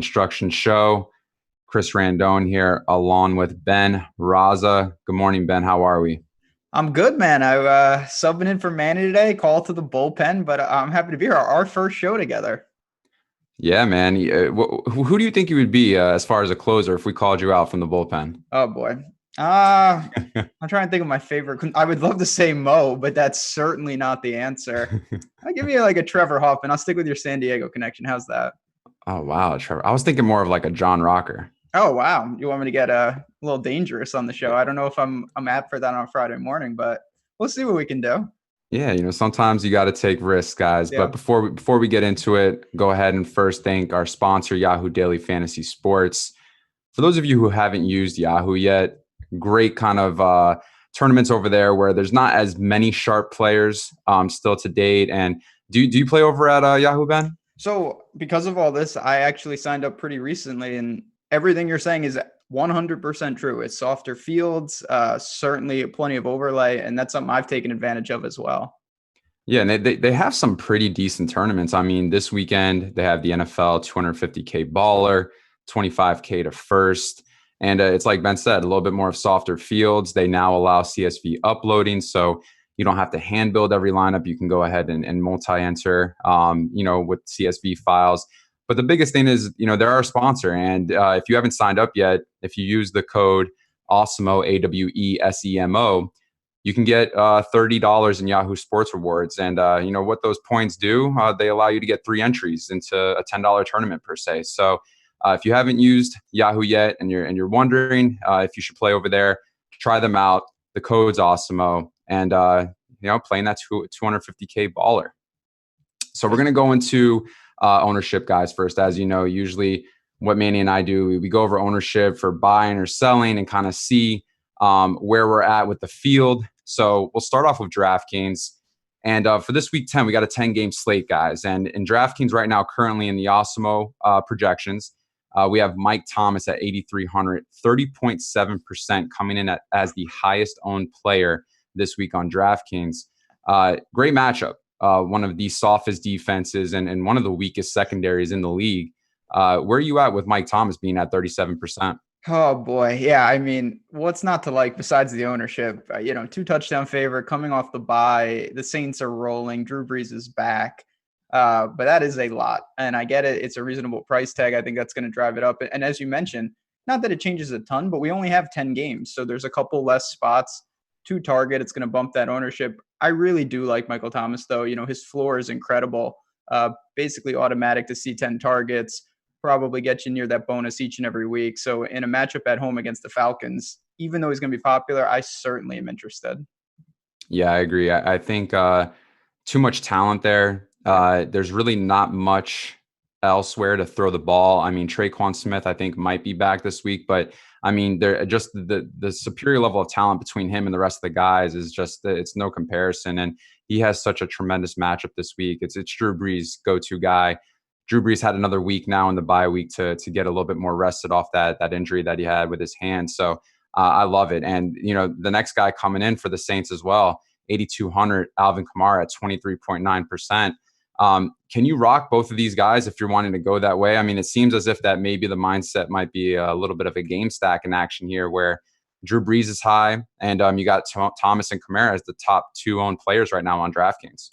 Instruction Show. Chris Randone here, along with Ben Raza. Good morning, Ben. How are we? I'm good, man. I subbing in for Manny today. Call to the bullpen, but I'm happy to be here. Our first show together. Yeah, man. Who do you think you would be as far as a closer if we called you out from the bullpen? Oh boy. I'm trying to think of my favorite. I would love to say Mo, but that's certainly not the answer. I'll give you like a Trevor Hoffman. I'll stick with your San Diego connection. How's that? Oh, wow, Trevor. I was thinking more of like a John Rocker. Oh wow. You want me to get a little dangerous on the show? I don't know if I'm apt for that on a Friday morning, but we'll see what we can do. Yeah, sometimes you got to take risks, guys. Yeah. But before we get into it, go ahead and first thank our sponsor, Yahoo Daily Fantasy Sports. For those of you who haven't used Yahoo yet, great kind of tournaments over there where there's not as many sharp players still to date. And do you play over at Yahoo, Ben? So because of all this, I actually signed up pretty recently, and everything you're saying is 100% true. It's softer fields, certainly plenty of overlay, and that's something I've taken advantage of as well. Yeah, and they have some pretty decent tournaments. I mean, this weekend they have the NFL 250K baller, 25K to first. And it's like Ben said, a little bit more of softer fields. They now allow CSV uploading, so you don't have to hand build every lineup. You can go ahead and multi-enter, with CSV files. But the biggest thing is, they're our sponsor. And if you haven't signed up yet, if you use the code AWESEMO, AWESEMO, you can get $30 in Yahoo Sports Rewards. And, what those points do, they allow you to get 3 entries into a $10 tournament per se. So if you haven't used Yahoo yet and you're wondering if you should play over there, try them out. The code's AWESEMO. And, playing that 250K baller. So we're going to go into ownership, guys, first. As you know, usually what Manny and I do, we go over ownership for buying or selling and kind of see where we're at with the field. So we'll start off with DraftKings. And for this week 10, we got a 10-game slate, guys. And in DraftKings right now, currently in the AWESEMO projections, we have Mike Thomas at 8,300, 30.7% coming in as the highest owned player this week on DraftKings. Great matchup. One of the softest defenses and one of the weakest secondaries in the league. Where are you at with Mike Thomas being at 37%? Oh boy. Yeah. I mean, what's not to like besides the ownership? 2-touchdown favorite coming off the bye. The Saints are rolling. Drew Brees is back. But that is a lot. And I get it. It's a reasonable price tag. I think that's going to drive it up. And as you mentioned, not that it changes a ton, but we only have 10 games. So there's a couple less spots to target. It's going to bump that ownership. I really do like Michael Thomas, though. His floor is incredible. Basically automatic to see 10 targets, probably get you near that bonus each and every week. So in a matchup at home against the Falcons, even though he's going to be popular, I certainly am interested. Yeah, I agree. I think too much talent there. There's really not much elsewhere to throw the ball. I mean, Traquan Smith, I think, might be back this week, but I mean, they're just the superior level of talent between him and the rest of the guys is just it's no comparison. And he has such a tremendous matchup this week. It's Drew Brees' go-to guy. Drew Brees had another week now in the bye week to get a little bit more rested off that injury that he had with his hand. So I love it. And the next guy coming in for the Saints as well, 8,200, Alvin Kamara at 23.9%. Can you rock both of these guys if you're wanting to go that way? I mean, it seems as if that maybe the mindset might be a little bit of a game stack in action here where Drew Brees is high and you got Thomas and Kamara as the top 2 owned players right now on DraftKings.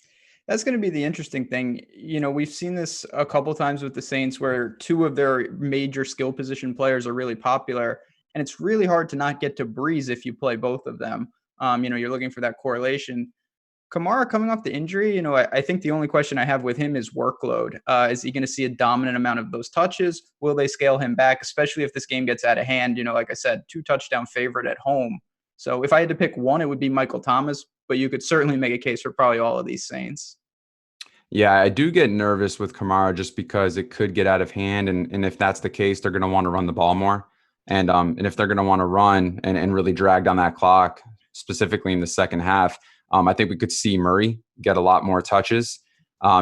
That's going to be the interesting thing. We've seen this a couple times with the Saints where 2 of their major skill position players are really popular. And it's really hard to not get to Brees if you play both of them. You're looking for that correlation. Kamara coming off the injury, I think the only question I have with him is workload. Is he going to see a dominant amount of those touches? Will they scale him back, especially if this game gets out of hand? Like I said, 2-touchdown favorite at home. So if I had to pick one, it would be Michael Thomas, but you could certainly make a case for probably all of these Saints. Yeah, I do get nervous with Kamara just because it could get out of hand. And if that's the case, they're going to want to run the ball more. And if they're going to want to run and really drag down that clock, specifically in the second half, I think we could see Murray get a lot more touches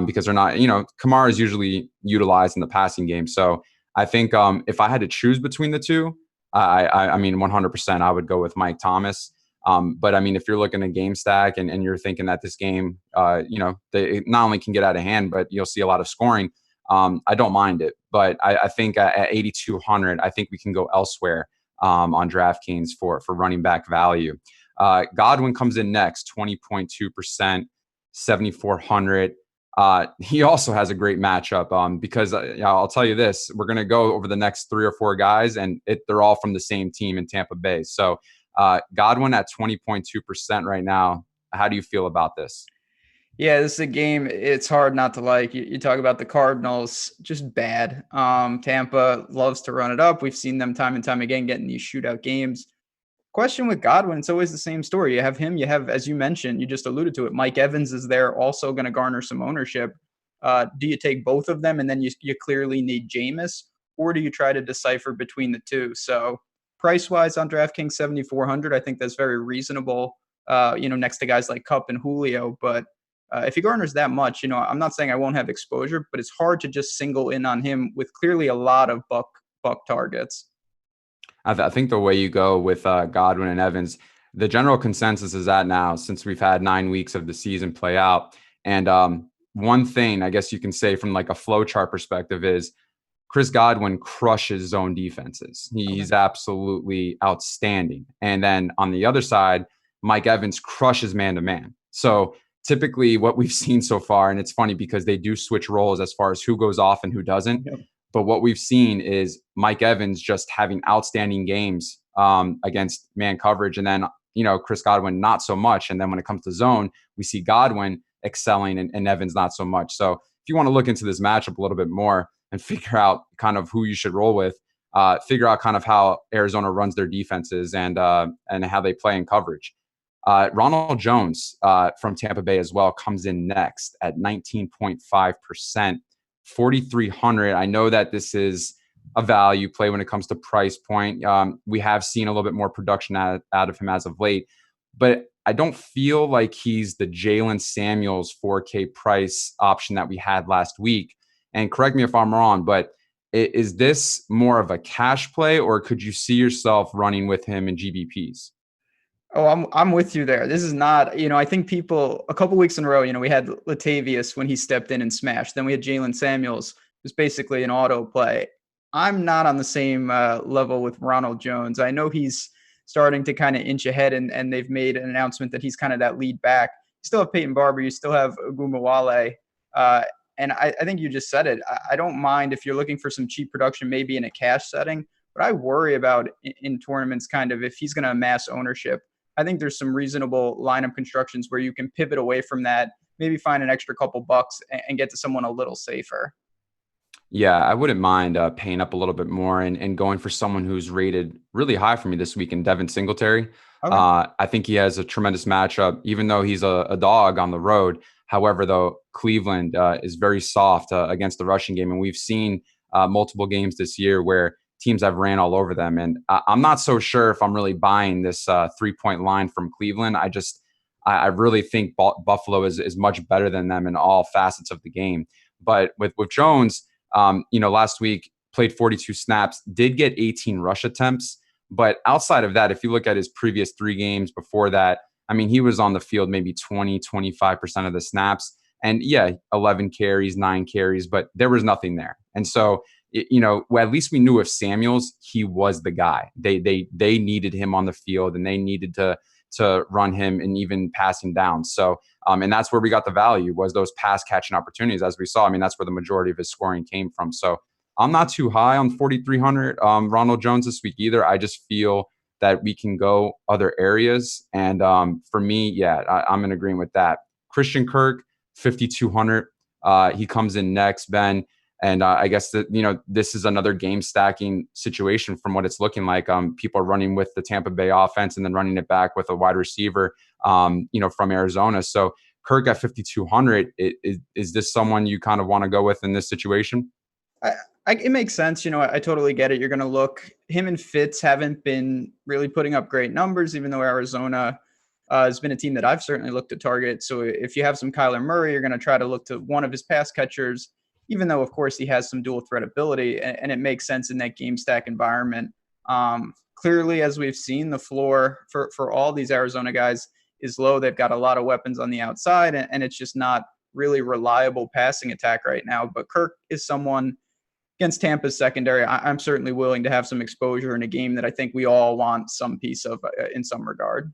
because they're not, Kamara is usually utilized in the passing game. So I think if I had to choose between the two, I mean, 100% I would go with Mike Thomas. But I mean, if you're looking at game stack and you're thinking that this game, they not only can get out of hand, but you'll see a lot of scoring. I don't mind it. But I think at 8,200, I think we can go elsewhere on DraftKings for running back value. Godwin comes in next, 20.2%, 7,400. He also has a great matchup because I'll tell you this, we're going to go over the next 3 or 4 guys, and they're all from the same team in Tampa Bay. So Godwin at 20.2% right now. How do you feel about this? Yeah, this is a game it's hard not to like. You talk about the Cardinals, just bad. Tampa loves to run it up. We've seen them time and time again getting these shootout games. Question with Godwin, it's always the same story. You have him, you have, as you mentioned, you just alluded to it, Mike Evans is there, also going to garner some ownership. Do you take both of them and then you clearly need Jameis, or do you try to decipher between the two? So price-wise on DraftKings 7,400, I think that's very reasonable, next to guys like Kupp and Julio. But if he garners that much, I'm not saying I won't have exposure, but it's hard to just single in on him with clearly a lot of buck targets. I think the way you go with Godwin and Evans, the general consensus is that now, since we've had 9 weeks of the season play out. And one thing I guess you can say from like a flow chart perspective is Chris Godwin crushes zone defenses. He's absolutely outstanding. And then on the other side, Mike Evans crushes man-to-man. So typically what we've seen so far, and it's funny because they do switch roles as far as who goes off and who doesn't. Yep. But what we've seen is Mike Evans just having outstanding games against man coverage. And then, Chris Godwin, not so much. And then when it comes to zone, we see Godwin excelling and Evans not so much. So if you want to look into this matchup a little bit more and figure out kind of who you should roll with, figure out kind of how Arizona runs their defenses and how they play in coverage. Ronald Jones from Tampa Bay as well comes in next at 19.5%. 4,300. I know that this is a value play when it comes to price point. We have seen a little bit more production out of him as of late, but I don't feel like he's the Jaylen Samuels 4K price option that we had last week. And correct me if I'm wrong, but is this more of a cash play, or could you see yourself running with him in GBPs? Oh, I'm with you there. This is not, I think people a couple weeks in a row, we had Latavius when he stepped in and smashed. Then we had Jaylen Samuels, who's basically an auto play. I'm not on the same level with Ronald Jones. I know he's starting to kind of inch ahead, and they've made an announcement that he's kind of that lead back. You still have Peyton Barber. You still have Ogumawale. And I think you just said it. I don't mind if you're looking for some cheap production, maybe in a cash setting. But I worry about in tournaments kind of if he's going to amass ownership. I think there's some reasonable lineup constructions where you can pivot away from that, maybe find an extra couple bucks and get to someone a little safer. Yeah, I wouldn't mind paying up a little bit more and going for someone who's rated really high for me this week in Devin Singletary. Okay. I think he has a tremendous matchup, even though he's a dog on the road. However, though, Cleveland is very soft against the rushing game. And we've seen multiple games this year where teams have ran all over them. And I'm not so sure if I'm really buying this 3-point line from Cleveland. I really think Buffalo is much better than them in all facets of the game. But with Jones, last week played 42 snaps, did get 18 rush attempts. But outside of that, if you look at his previous 3 games before that, I mean, he was on the field maybe 25% of the snaps. And 11 carries, 9 carries, but there was nothing there. And so, at least we knew with Samuels, he was the guy. They needed him on the field, and they needed to run him and even passing down. So, and that's where we got the value, was those pass catching opportunities. As we saw, I mean, that's where the majority of his scoring came from. So I'm not too high on 4,300 Ronald Jones this week either. I just feel that we can go other areas. And for me, I'm in agreement with that. Christian Kirk, 5,200. He comes in next, Ben. And I guess that, this is another game stacking situation from what it's looking like. People are running with the Tampa Bay offense and then running it back with a wide receiver, from Arizona. So Kirk at 5,200, is this someone you kind of want to go with in this situation? It makes sense. I totally get it. You're going to look, him and Fitz haven't been really putting up great numbers, even though Arizona has been a team that I've certainly looked to target. So if you have some Kyler Murray, you're going to try to look to one of his pass catchers, even though, of course, he has some dual threat ability, and it makes sense in that game stack environment. Clearly, as we've seen, the floor for all these Arizona guys is low. They've got a lot of weapons on the outside, and it's just not really reliable passing attack right now. But Kirk is someone against Tampa's secondary. I'm certainly willing to have some exposure in a game that I think we all want some piece of in some regard.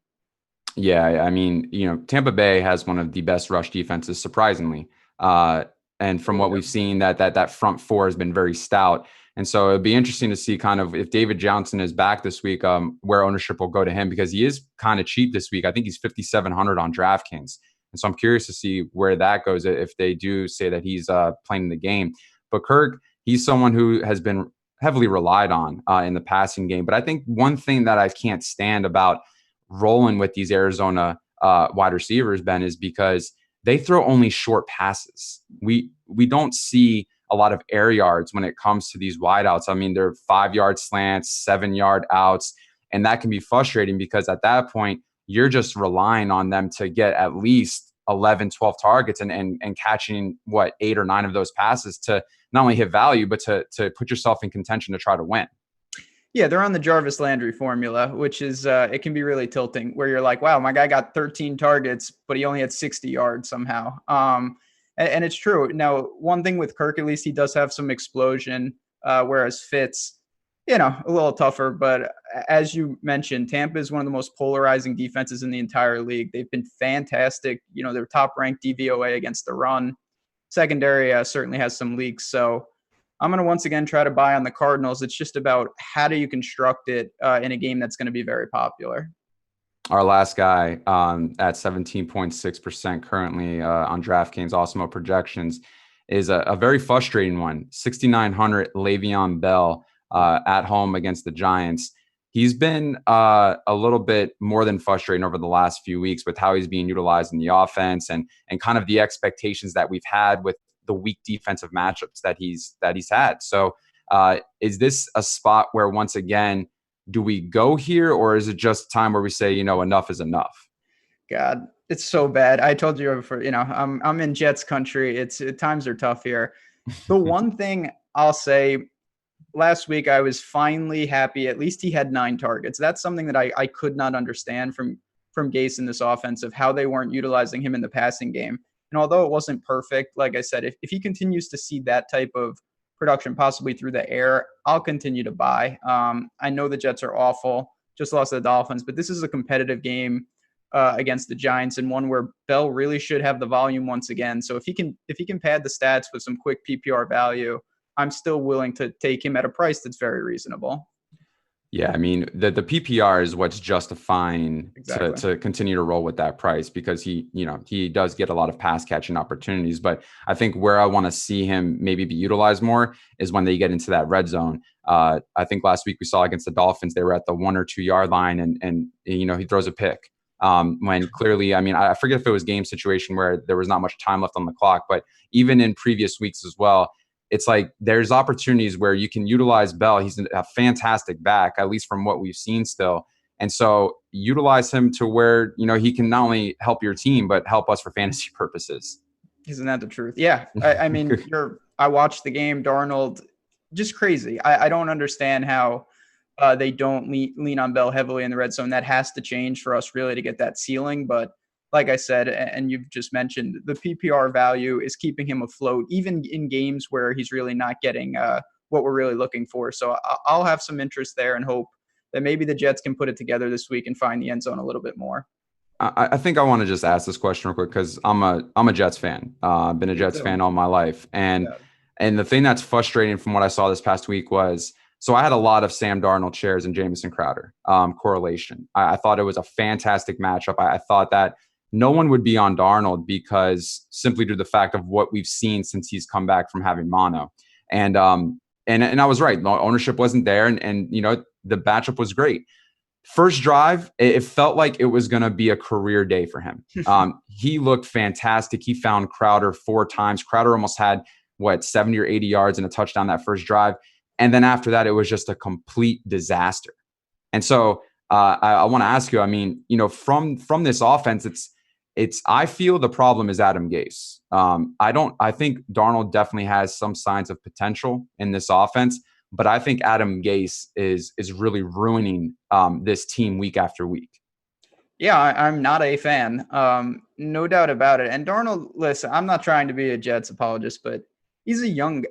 Yeah, I mean, Tampa Bay has one of the best rush defenses, surprisingly. And from what we've seen, that front four has been very stout. And so it'd be interesting to see kind of if David Johnson is back this week, where ownership will go to him, because he is kind of cheap this week. I think he's 5,700 on DraftKings. And so I'm curious to see where that goes if they do say that he's playing the game. But Kirk, he's someone who has been heavily relied on in the passing game. But I think one thing that I can't stand about rolling with these Arizona wide receivers, Ben, is because they throw only short passes. We don't see a lot of air yards when it comes to these wideouts. I mean, they're 5-yard slants, 7-yard outs, and that can be frustrating because at that point, you're just relying on them to get at least 11, 12 targets and catching, 8 or 9 of those passes to not only hit value, but to put yourself in contention to try to win. Yeah, they're on the Jarvis Landry formula, which is it can be really tilting where you're like, wow, my guy got 13 targets, but he only had 60 yards somehow. And it's true. Now, one thing with Kirk, at least he does have some explosion, whereas Fitz, a little tougher. But as you mentioned, Tampa is one of the most polarizing defenses in the entire league. They've been fantastic. They're top-ranked DVOA against the run. Secondary certainly has some leaks. So I'm going to once again try to buy on the Cardinals. It's just about how do you construct it in a game that's going to be very popular. Our last guy at 17.6% currently on DraftKings Awesemo projections is a very frustrating one. 6,900 Le'Veon Bell at home against the Giants. He's been a little bit more than frustrating over the last few weeks with how he's being utilized in the offense and kind of the expectations that we've had with the weak defensive matchups that he's had. So is this a spot where, once again, do we go here, or is it just time where we say, enough is enough? God, it's so bad. I told you before, I'm in Jets country. Times are tough here. The one thing I'll say, last week I was finally happy. At least he had 9 targets. That's something that I could not understand from Gase in this offense, of how they weren't utilizing him in the passing game. And although it wasn't perfect, like I said, if he continues to see that type of production, possibly through the air, I'll continue to buy. I know the Jets are awful, just lost to the Dolphins, but this is a competitive game against the Giants, and one where Bell really should have the volume once again. So if he can pad the stats with some quick PPR value, I'm still willing to take him at a price that's very reasonable. Yeah, I mean, the PPR is what's justifying to continue to roll with that price, because he does get a lot of pass catching opportunities. But I think where I want to see him maybe be utilized more is when they get into that red zone. I think last week we saw against the Dolphins, they were at the 1 or 2 yard line and he throws a pick. When clearly, I mean, I forget if it was game situation where there was not much time left on the clock, but even in previous weeks as well, it's like there's opportunities where you can utilize Bell. He's a fantastic back, at least from what we've seen still. And so utilize him to where, he can not only help your team, but help us for fantasy purposes. Isn't that the truth? Yeah. I mean, I watched the game, Darnold, just crazy. I don't understand how they don't lean on Bell heavily in the red zone. That has to change for us really to get that ceiling. But like I said, and you've just mentioned, the PPR value is keeping him afloat, even in games where he's really not getting what we're really looking for. So I'll have some interest there and hope that maybe the Jets can put it together this week and find the end zone a little bit more. I think I want to just ask this question real quick, because I'm a Jets fan. I've been a Jets fan all my life. And the thing that's frustrating from what I saw this past week was, so I had a lot of Sam Darnold shares and Jamison Crowder correlation. I thought it was a fantastic matchup. I thought that no one would be on Darnold because simply due to the fact of what we've seen since he's come back from having mono. And I was right. The ownership wasn't there. And the matchup was great. First drive, it felt like it was going to be a career day for him. He looked fantastic. He found Crowder 4 times. Crowder almost had 70 or 80 yards and a touchdown that first drive. And then after that, it was just a complete disaster. And so I want to ask you, I mean, from this offense, I feel the problem is Adam Gase. I think Darnold definitely has some signs of potential in this offense, but I think Adam Gase is really ruining this team week after week. Yeah, I'm not a fan. No doubt about it. And Darnold, listen, I'm not trying to be a Jets apologist, but he's young,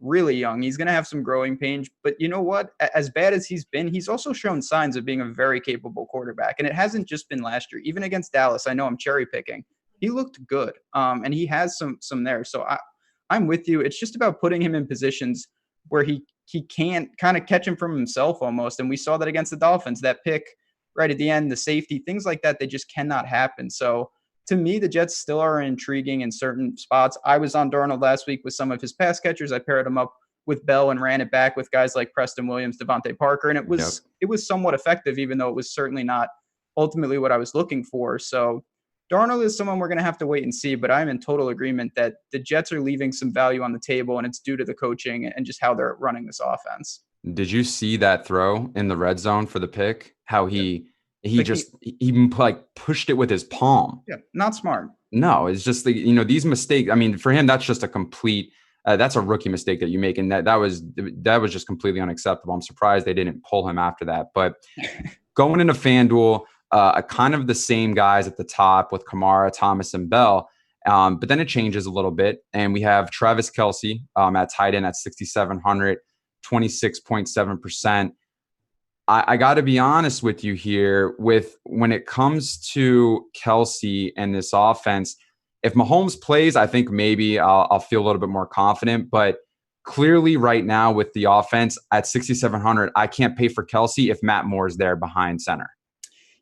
really young. He's going to have some growing pains. But you know what? As bad as he's been, he's also shown signs of being a very capable quarterback. And it hasn't just been last year. Even against Dallas, I know I'm cherry picking. He looked good, and he has some there. So I'm with you. It's just about putting him in positions where he can't kind of catch him from himself almost. And we saw that against the Dolphins. That pick right at the end, the safety, things like that, they just cannot happen. So to me, the Jets still are intriguing in certain spots. I was on Darnold last week with some of his pass catchers. I paired him up with Bell and ran it back with guys like Preston Williams, Devontae Parker, and it was somewhat effective, even though it was certainly not ultimately what I was looking for. So Darnold is someone we're going to have to wait and see, but I'm in total agreement that the Jets are leaving some value on the table, and it's due to the coaching and just how they're running this offense. Did you see that throw in the red zone for the pick? How he like pushed it with his palm. Yeah, not smart. No, it's just these mistakes. I mean, for him, that's just a complete. That's a rookie mistake that you make, and that was just completely unacceptable. I'm surprised they didn't pull him after that. But going into FanDuel, kind of the same guys at the top with Kamara, Thomas, and Bell. But then it changes a little bit, and we have Travis Kelce at tight end at 6,700. 26.7%. I got to be honest with you here with when it comes to Kelce and this offense. If Mahomes plays, I think maybe I'll feel a little bit more confident. But clearly right now with the offense at 6,700, I can't pay for Kelce if Matt Moore is there behind center.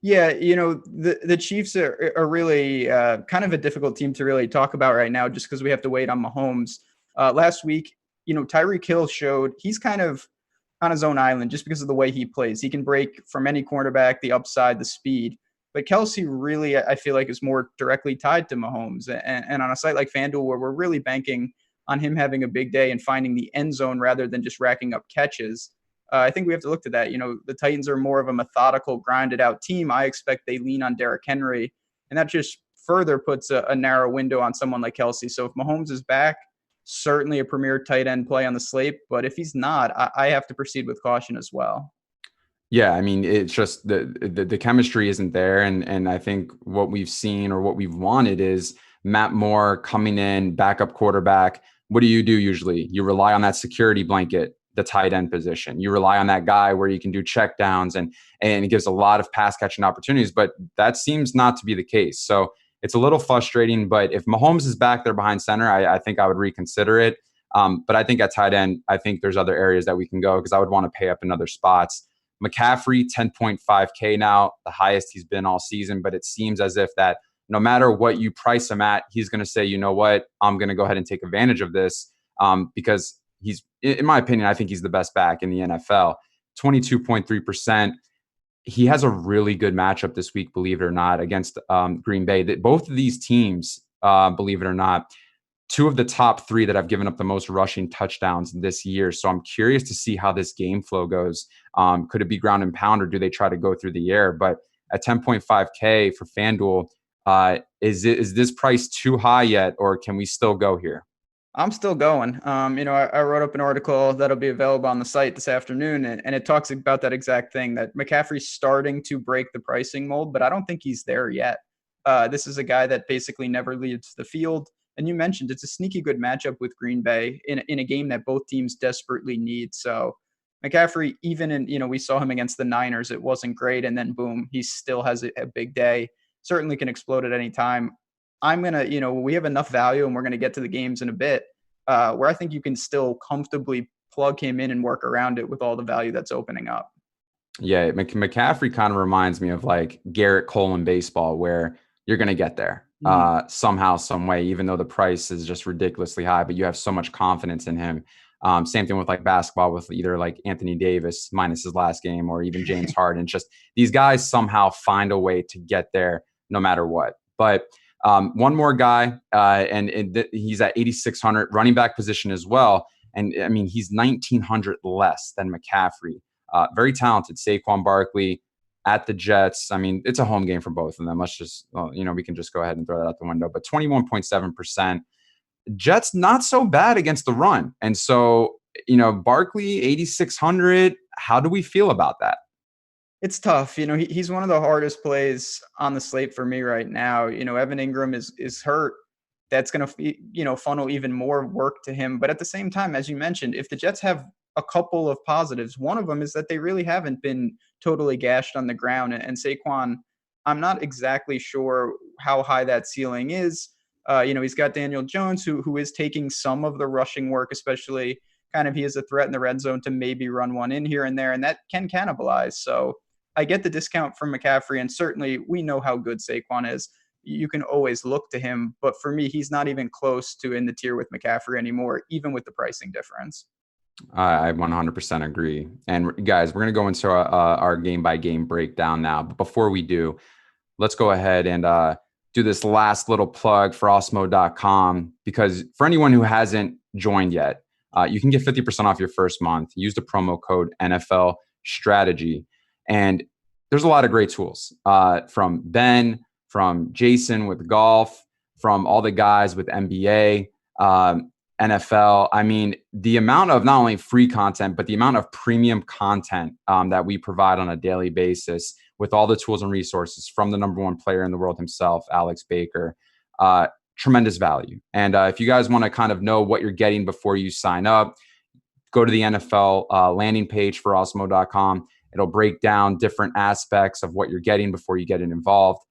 Yeah, the Chiefs are really kind of a difficult team to really talk about right now just because we have to wait on Mahomes. Last week, Tyreek Hill showed he's kind of on his own island just because of the way he plays. He can break from any cornerback, the upside, the speed. But Kelce really, I feel like, is more directly tied to Mahomes. And on a site like FanDuel, where we're really banking on him having a big day and finding the end zone rather than just racking up catches, I think we have to look to that. The Titans are more of a methodical, grinded out team. I expect they lean on Derrick Henry. And that just further puts a narrow window on someone like Kelce. So if Mahomes is back, certainly a premier tight end play on the slate. But if he's not, I have to proceed with caution as well. Yeah, I mean, it's just the chemistry isn't there. And I think what we've seen or what we've wanted is Matt Moore coming in, backup quarterback. What do you do usually? You rely on that security blanket, the tight end position. You rely on that guy where you can do check downs and it gives a lot of pass catching opportunities, but that seems not to be the case. So it's a little frustrating, but if Mahomes is back there behind center, I think I would reconsider it. But I think at tight end, I think there's other areas that we can go because I would want to pay up in other spots. McCaffrey, 10.5K now, the highest he's been all season, but it seems as if that no matter what you price him at, he's going to say, you know what, I'm going to go ahead and take advantage of this because he's, in my opinion, I think he's the best back in the NFL. 22.3%. He has a really good matchup this week, believe it or not, against Green Bay. Both of these teams, believe it or not, two of the top three that have given up the most rushing touchdowns this year. So I'm curious to see how this game flow goes. Could it be ground and pound or do they try to go through the air? But at 10.5K for FanDuel, is this price too high yet, or can we still go here? I'm still going. I wrote up an article that'll be available on the site this afternoon, and it talks about that exact thing, that McCaffrey's starting to break the pricing mold, but I don't think he's there yet. This is a guy that basically never leaves the field. And you mentioned it's a sneaky good matchup with Green Bay in a game that both teams desperately need. So McCaffrey, even in, we saw him against the Niners, it wasn't great. And then boom, he still has a big day. Certainly can explode at any time. I'm going to, we have enough value and we're going to get to the games in a bit where I think you can still comfortably plug him in and work around it with all the value that's opening up. Yeah, McCaffrey kind of reminds me of like Garrett Cole in baseball, where you're going to get there somehow, some way, even though the price is just ridiculously high, but you have so much confidence in him. Same thing with like basketball with either like Anthony Davis minus his last game or even James Harden. Just these guys somehow find a way to get there no matter what. But one more guy, and he's at 8,600 running back position as well. And I mean, he's 1,900 less than McCaffrey. Very talented. Saquon Barkley at the Jets. I mean, it's a home game for both of them. Let's just, we can just go ahead and throw that out the window. But 21.7%. Jets not so bad against the run. And so, Barkley, 8,600. How do we feel about that? It's tough. He's one of the hardest plays on the slate for me right now. Evan Ingram is hurt. That's going to, funnel even more work to him. But at the same time, as you mentioned, if the Jets have a couple of positives, one of them is that they really haven't been totally gashed on the ground. And Saquon, I'm not exactly sure how high that ceiling is. He's got Daniel Jones, who is taking some of the rushing work, especially kind of he is a threat in the red zone to maybe run one in here and there, and that can cannibalize. So I get the discount from McCaffrey, and certainly we know how good Saquon is. You can always look to him, but for me, he's not even close to in the tier with McCaffrey anymore, even with the pricing difference. I 100% agree. And guys, we're going to go into our game-by-game breakdown now. But before we do, let's go ahead and do this last little plug for Osmo.com, because for anyone who hasn't joined yet, you can get 50% off your first month. Use the promo code NFL Strategy. And there's a lot of great tools from Ben, from Jason with golf, from all the guys with NBA, NFL. I mean, the amount of not only free content, but the amount of premium content that we provide on a daily basis with all the tools and resources from the number one player in the world himself, Alex Baker. Tremendous value. And if you guys want to kind of know what you're getting before you sign up, go to the NFL landing page for Osmo.com. It'll break down different aspects of what you're getting before you get involved.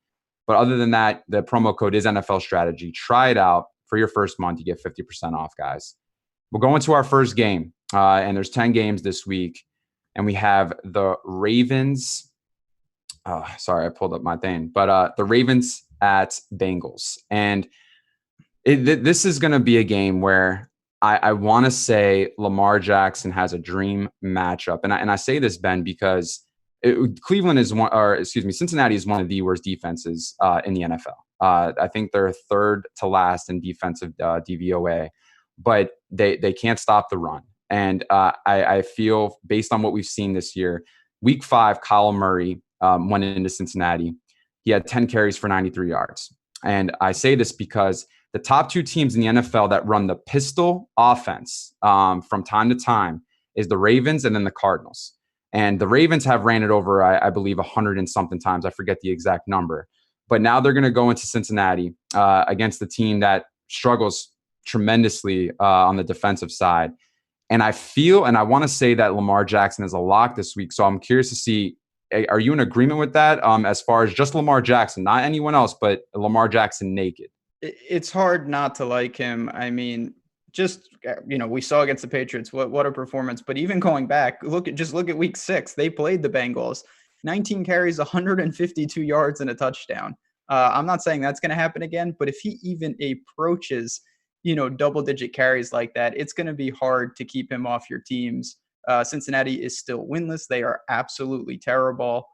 But other than that, the promo code is NFL Strategy. Try it out for your first month. You get 50% off, guys. We'll go into our first game. And there's 10 games this week. And we have the Ravens. Sorry, I pulled up my thing. But the Ravens at Bangles. And this is going to be a game where I want to say Lamar Jackson has a dream matchup. And I say this, Ben, because Cincinnati is one of the worst defenses in the NFL. I think they're third to last in defensive DVOA, but they can't stop the run. And I feel, based on what we've seen this year, week 5, Kyle Murray went into Cincinnati. He had 10 carries for 93 yards. And I say this because the top 2 teams in the NFL that run the pistol offense from time to time is the Ravens and then the Cardinals. And the Ravens have ran it over, I believe, 100 and something times. I forget the exact number. But now they're going to go into Cincinnati against the team that struggles tremendously on the defensive side. And I feel, and I want to say that Lamar Jackson is a lock this week. So I'm curious to see, are you in agreement with that as far as just Lamar Jackson, not anyone else, but Lamar Jackson naked? It's hard not to like him. I mean, just, we saw against the Patriots, what a performance. But even going back, look at week 6. They played the Bengals. 19 carries, 152 yards, and a touchdown. I'm not saying that's going to happen again, but if he even approaches, double-digit carries like that, it's going to be hard to keep him off your teams. Cincinnati is still winless. They are absolutely terrible.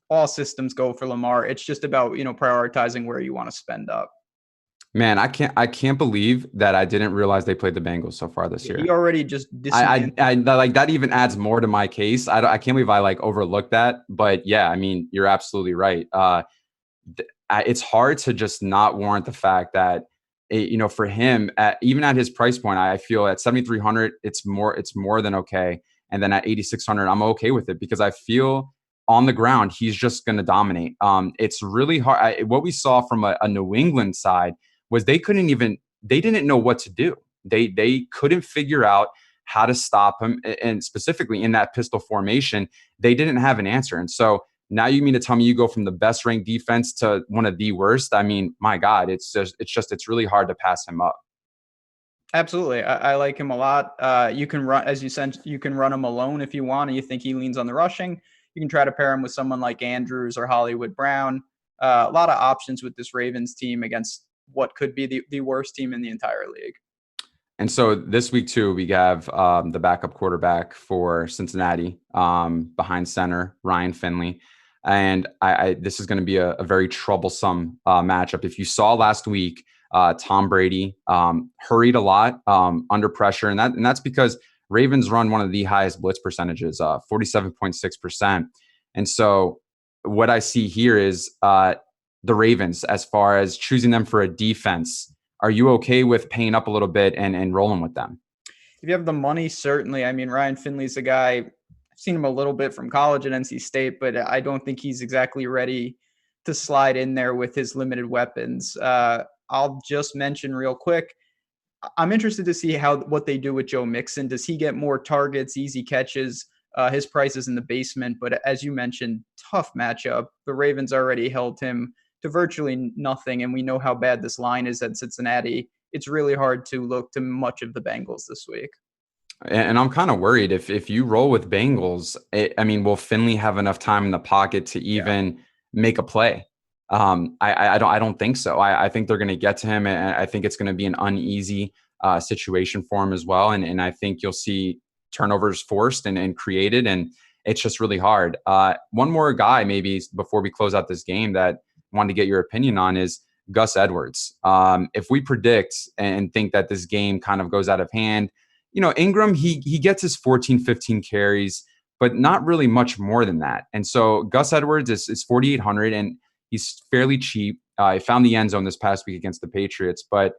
All systems go for Lamar. It's just about, prioritizing where you want to spend up. Man, I can't believe that I didn't realize they played the Bengals so far this year. He already just I like that even adds more to my case. I can't believe I overlooked that. But yeah, I mean, you're absolutely right. It's hard to just not warrant the fact that for him, even at his price point, I feel at 7,300, it's more than okay. And then at 8,600, I'm okay with it because I feel on the ground he's just going to dominate. It's really hard. What we saw from a New England side was they didn't know what to do. They couldn't figure out how to stop him. And specifically in that pistol formation, they didn't have an answer. And so now you mean to tell me you go from the best ranked defense to one of the worst? I mean, my God, it's really hard to pass him up. Absolutely. I like him a lot. You can run, as you said, you can run him alone if you want, and you think he leans on the rushing. You can try to pair him with someone like Andrews or Hollywood Brown. A lot of options with this Ravens team against what could be the worst team in the entire league. And so this week too, we have the backup quarterback for Cincinnati behind center, Ryan Finley. And this is going to be a very troublesome matchup. If you saw last week, Tom Brady hurried a lot under pressure. And that's because Ravens run one of the highest blitz percentages, 47.6%. And so what I see here is the Ravens, as far as choosing them for a defense. Are you okay with paying up a little bit and rolling with them? If you have the money, certainly. I mean, Ryan Finley's a guy, I've seen him a little bit from college at NC State, but I don't think he's exactly ready to slide in there with his limited weapons. I'll just mention real quick, I'm interested to see what they do with Joe Mixon. Does he get more targets, easy catches? His price is in the basement, but as you mentioned, tough matchup. The Ravens already held him to virtually nothing, and we know how bad this line is at Cincinnati. It's really hard to look to much of the Bengals this week. And I'm kind of worried if you roll with Bengals, will Finley have enough time in the pocket to even make a play? I don't think so. I think they're going to get to him, and I think it's going to be an uneasy situation for him as well. And I think you'll see turnovers forced and created, and it's just really hard. One more guy maybe before we close out this game that I wanted to get your opinion on is Gus Edwards. If we predict and think that this game kind of goes out of hand, Ingram, he gets his 14, 15 carries, but not really much more than that. And so Gus Edwards is 4,800, and he's fairly cheap. He found the end zone this past week against the Patriots, but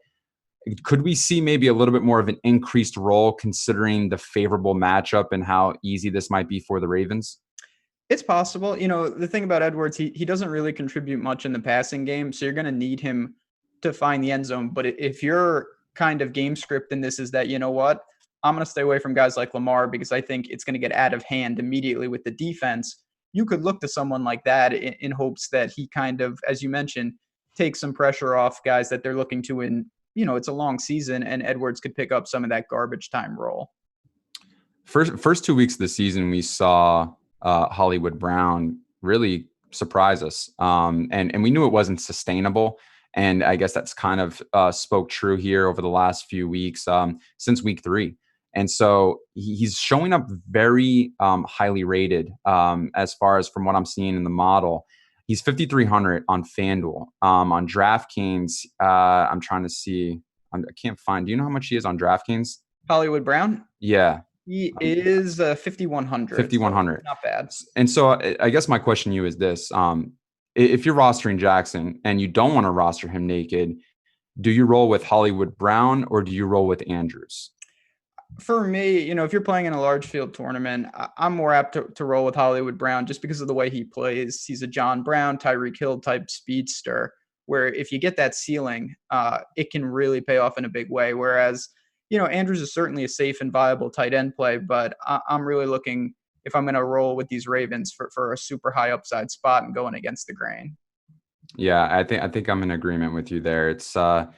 could we see maybe a little bit more of an increased role considering the favorable matchup and how easy this might be for the Ravens? It's possible. The thing about Edwards, he doesn't really contribute much in the passing game, so you're going to need him to find the end zone. But if your kind of game script in this is that, I'm going to stay away from guys like Lamar because I think it's going to get out of hand immediately with the defense, you could look to someone like that in hopes that he kind of, as you mentioned, takes some pressure off guys that they're looking to in, it's a long season, and Edwards could pick up some of that garbage time role. First 2 weeks of the season, we saw Hollywood Brown really surprise us. And we knew it wasn't sustainable. And I guess that's kind of spoke true here over the last few weeks since week 3. And so he's showing up very highly rated as far as from what I'm seeing in the model. He's 5,300 on FanDuel. On DraftKings, I'm trying to see. I can't find. Do you know how much he is on DraftKings? Hollywood Brown? Yeah. He is 5,100. 5,100. So not bad. And so I guess my question to you is this. If you're rostering Jackson and you don't want to roster him naked, do you roll with Hollywood Brown or do you roll with Andrews? For me, if you're playing in a large field tournament, I'm more apt to roll with Hollywood Brown just because of the way he plays. He's a John Brown, Tyreek Hill type speedster, where if you get that ceiling, it can really pay off in a big way. Whereas, Andrews is certainly a safe and viable tight end play, but I'm really looking, if I'm going to roll with these Ravens, for a super high upside spot and going against the grain. Yeah, I think I'm in agreement with you there. It's a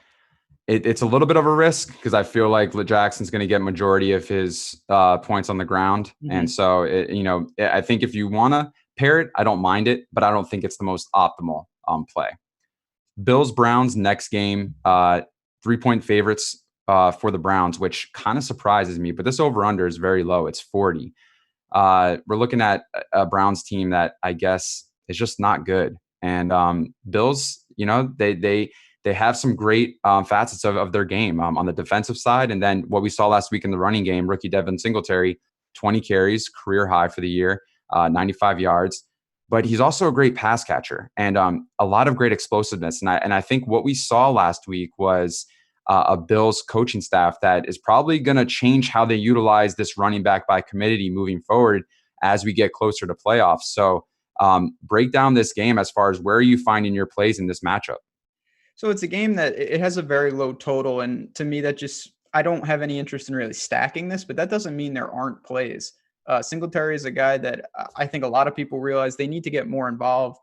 little bit of a risk because I feel like Jackson's going to get majority of his points on the ground. Mm-hmm. And so, I think if you want to pair it, I don't mind it, but I don't think it's the most optimal play. Bills Browns next game, 3-point favorites for the Browns, which kind of surprises me, but this over-under is very low. It's 40. We're looking at a Browns team that I guess is just not good. And Bills, they have some great facets of their game on the defensive side. And then what we saw last week in the running game, rookie Devin Singletary, 20 carries, career high for the year, 95 yards. But he's also a great pass catcher and a lot of great explosiveness. And I think what we saw last week was a Bills coaching staff that is probably going to change how they utilize this running back by committee moving forward as we get closer to playoffs. So break down this game as far as where are you finding your plays in this matchup? So it's a game that it has a very low total. And to me, I don't have any interest in really stacking this, but that doesn't mean there aren't plays. Singletary is a guy that I think a lot of people realize they need to get more involved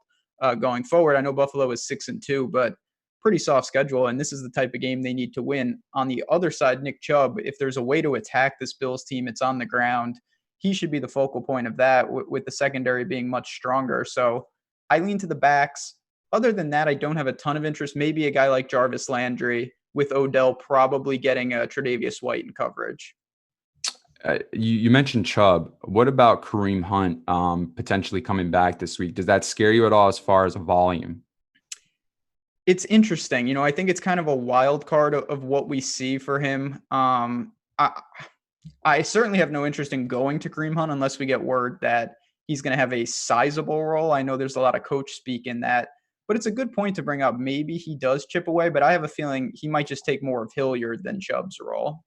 going forward. I know Buffalo is 6-2, but pretty soft schedule. And this is the type of game they need to win. On the other side, Nick Chubb, if there's a way to attack this Bills team, it's on the ground. He should be the focal point of that with the secondary being much stronger. So I lean to the backs. Other than that, I don't have a ton of interest. Maybe a guy like Jarvis Landry with Odell probably getting a Tre'Davious White in coverage. You mentioned Chubb. What about Kareem Hunt potentially coming back this week? Does that scare you at all as far as a volume? It's interesting. I think it's kind of a wild card of what we see for him. I certainly have no interest in going to Kareem Hunt unless we get word that he's going to have a sizable role. I know there's a lot of coach speak in that. But it's a good point to bring up. Maybe he does chip away, but I have a feeling he might just take more of Hilliard than Chubb's role.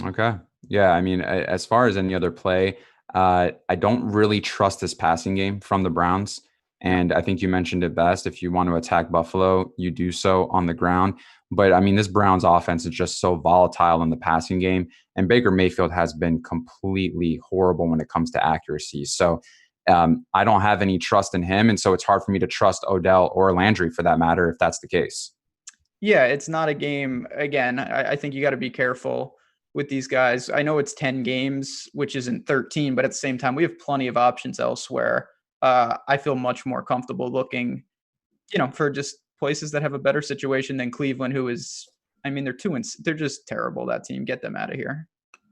Okay. Yeah. I mean, as far as any other play, I don't really trust this passing game from the Browns. And I think you mentioned it best. If you want to attack Buffalo, you do so on the ground. But I mean, this Browns offense is just so volatile in the passing game. And Baker Mayfield has been completely horrible when it comes to accuracy. So I don't have any trust in him. And so it's hard for me to trust Odell or Landry for that matter, if that's the case. Yeah, it's not a game. Again, I think you got to be careful with these guys. I know it's 10 games, which isn't 13, but at the same time, we have plenty of options elsewhere. I feel much more comfortable looking, for just places that have a better situation than Cleveland, who is, I mean, they're just terrible, that team. Get them out of here.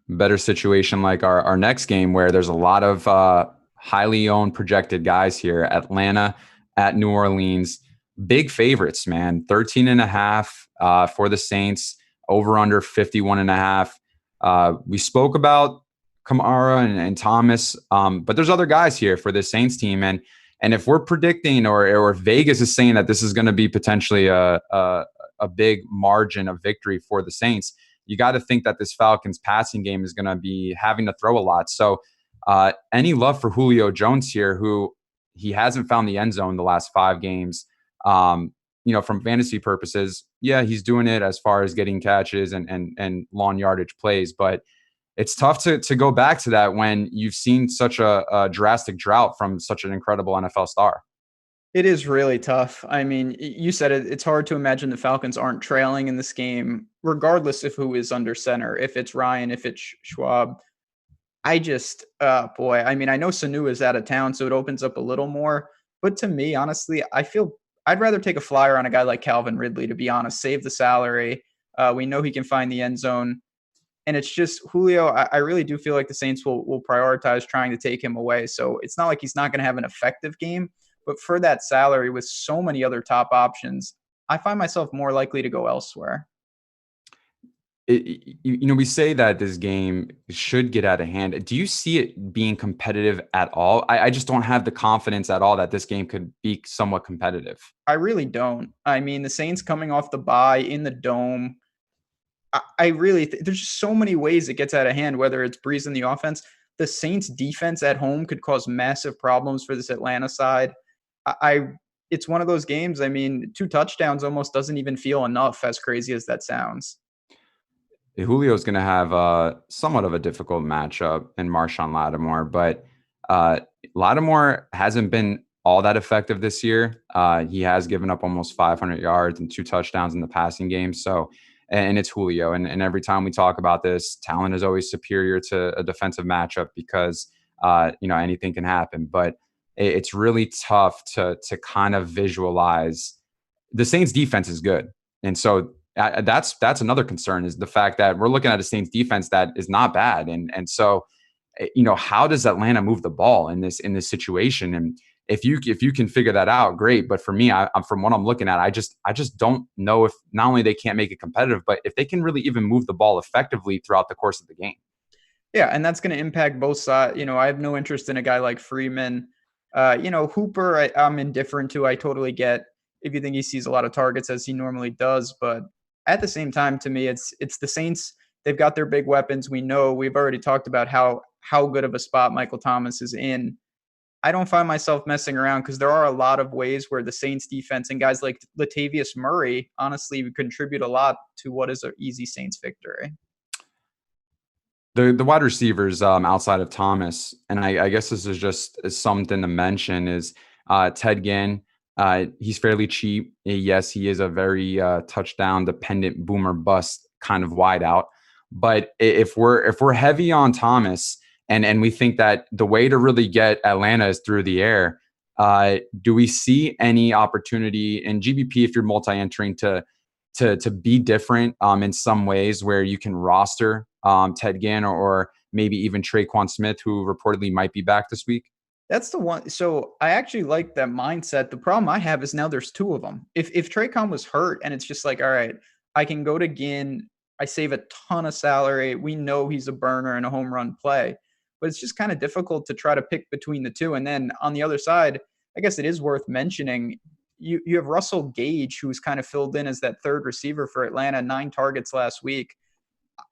Better situation like our next game where there's a lot of highly owned projected guys here. Atlanta at New Orleans. Big favorites, man. 13.5 for the Saints, over under 51.5. We spoke about Kamara and Thomas, but there's other guys here for the Saints team. And if we're predicting or if Vegas is saying that this is going to be potentially a big margin of victory for the Saints, you got to think that this Falcons passing game is going to be having to throw a lot. So any love for Julio Jones here, who he hasn't found the end zone the last 5 games. From fantasy purposes, yeah, he's doing it as far as getting catches and long yardage plays, but it's tough to go back to that when you've seen such a drastic drought from such an incredible NFL star. It is really tough. I mean, you said it. It's hard to imagine the Falcons aren't trailing in this game, regardless of who is under center. If it's Ryan, if it's Schwab. I just, boy, I mean, I know Sanu is out of town, so it opens up a little more. But to me, honestly, I feel I'd rather take a flyer on a guy like Calvin Ridley, to be honest, save the salary. We know he can find the end zone. And it's just Julio, I really do feel like the Saints will prioritize trying to take him away. So it's not like he's not going to have an effective game. But for that salary with so many other top options, I find myself more likely to go elsewhere. We say that this game should get out of hand. Do you see it being competitive at all? I just don't have the confidence at all that this game could be somewhat competitive. I really don't. I mean, the Saints coming off the bye in the dome, I really there's just so many ways it gets out of hand, whether it's Breeze in the offense. The Saints defense at home could cause massive problems for this Atlanta side. It's one of those games. I mean, 2 touchdowns almost doesn't even feel enough, as crazy as that sounds. Julio's going to have somewhat of a difficult matchup in Marshawn Lattimore, but Lattimore hasn't been all that effective this year. He has given up almost 500 yards and 2 touchdowns in the passing game. So, and it's Julio. And every time we talk about this, talent is always superior to a defensive matchup because, anything can happen. But it's really tough to kind of visualize. The Saints defense is good. And so that's another concern, is the fact that we're looking at a Saints defense that is not bad. And so, how does Atlanta move the ball in this situation? And if you can figure that out, great. But for me, I'm from what I'm looking at, I just don't know if not only they can't make it competitive, but if they can really even move the ball effectively throughout the course of the game. Yeah, and that's going to impact both sides. I have no interest in a guy like Freeman. Hooper, I'm indifferent to. I totally get if you think he sees a lot of targets as he normally does, but at the same time, to me, it's the Saints. They've got their big weapons. We've already talked about how good of a spot Michael Thomas is in. I don't find myself messing around because there are a lot of ways where the Saints defense and guys like Latavius Murray honestly would contribute a lot to what is an easy Saints victory. The wide receivers outside of Thomas, and I guess this is just something to mention, is Ted Ginn. He's fairly cheap. Yes, he is a very touchdown dependent boomer bust kind of wideout. But if we're heavy on Thomas and we think that the way to really get Atlanta is through the air, do we see any opportunity in GBP if you're multi-entering to be different in some ways where you can roster Ted Ginn or maybe even Traquan Smith, who reportedly might be back this week? That's the one. So I actually like that mindset. The problem I have is now there's 2 of them. If Traquan was hurt and it's just like, all right, I can go to Ginn. I save a ton of salary. We know he's a burner and a home run play, but it's just kind of difficult to try to pick between the 2. And then on the other side, I guess it is worth mentioning, you have Russell Gage, who's kind of filled in as that third receiver for Atlanta, 9 targets last week.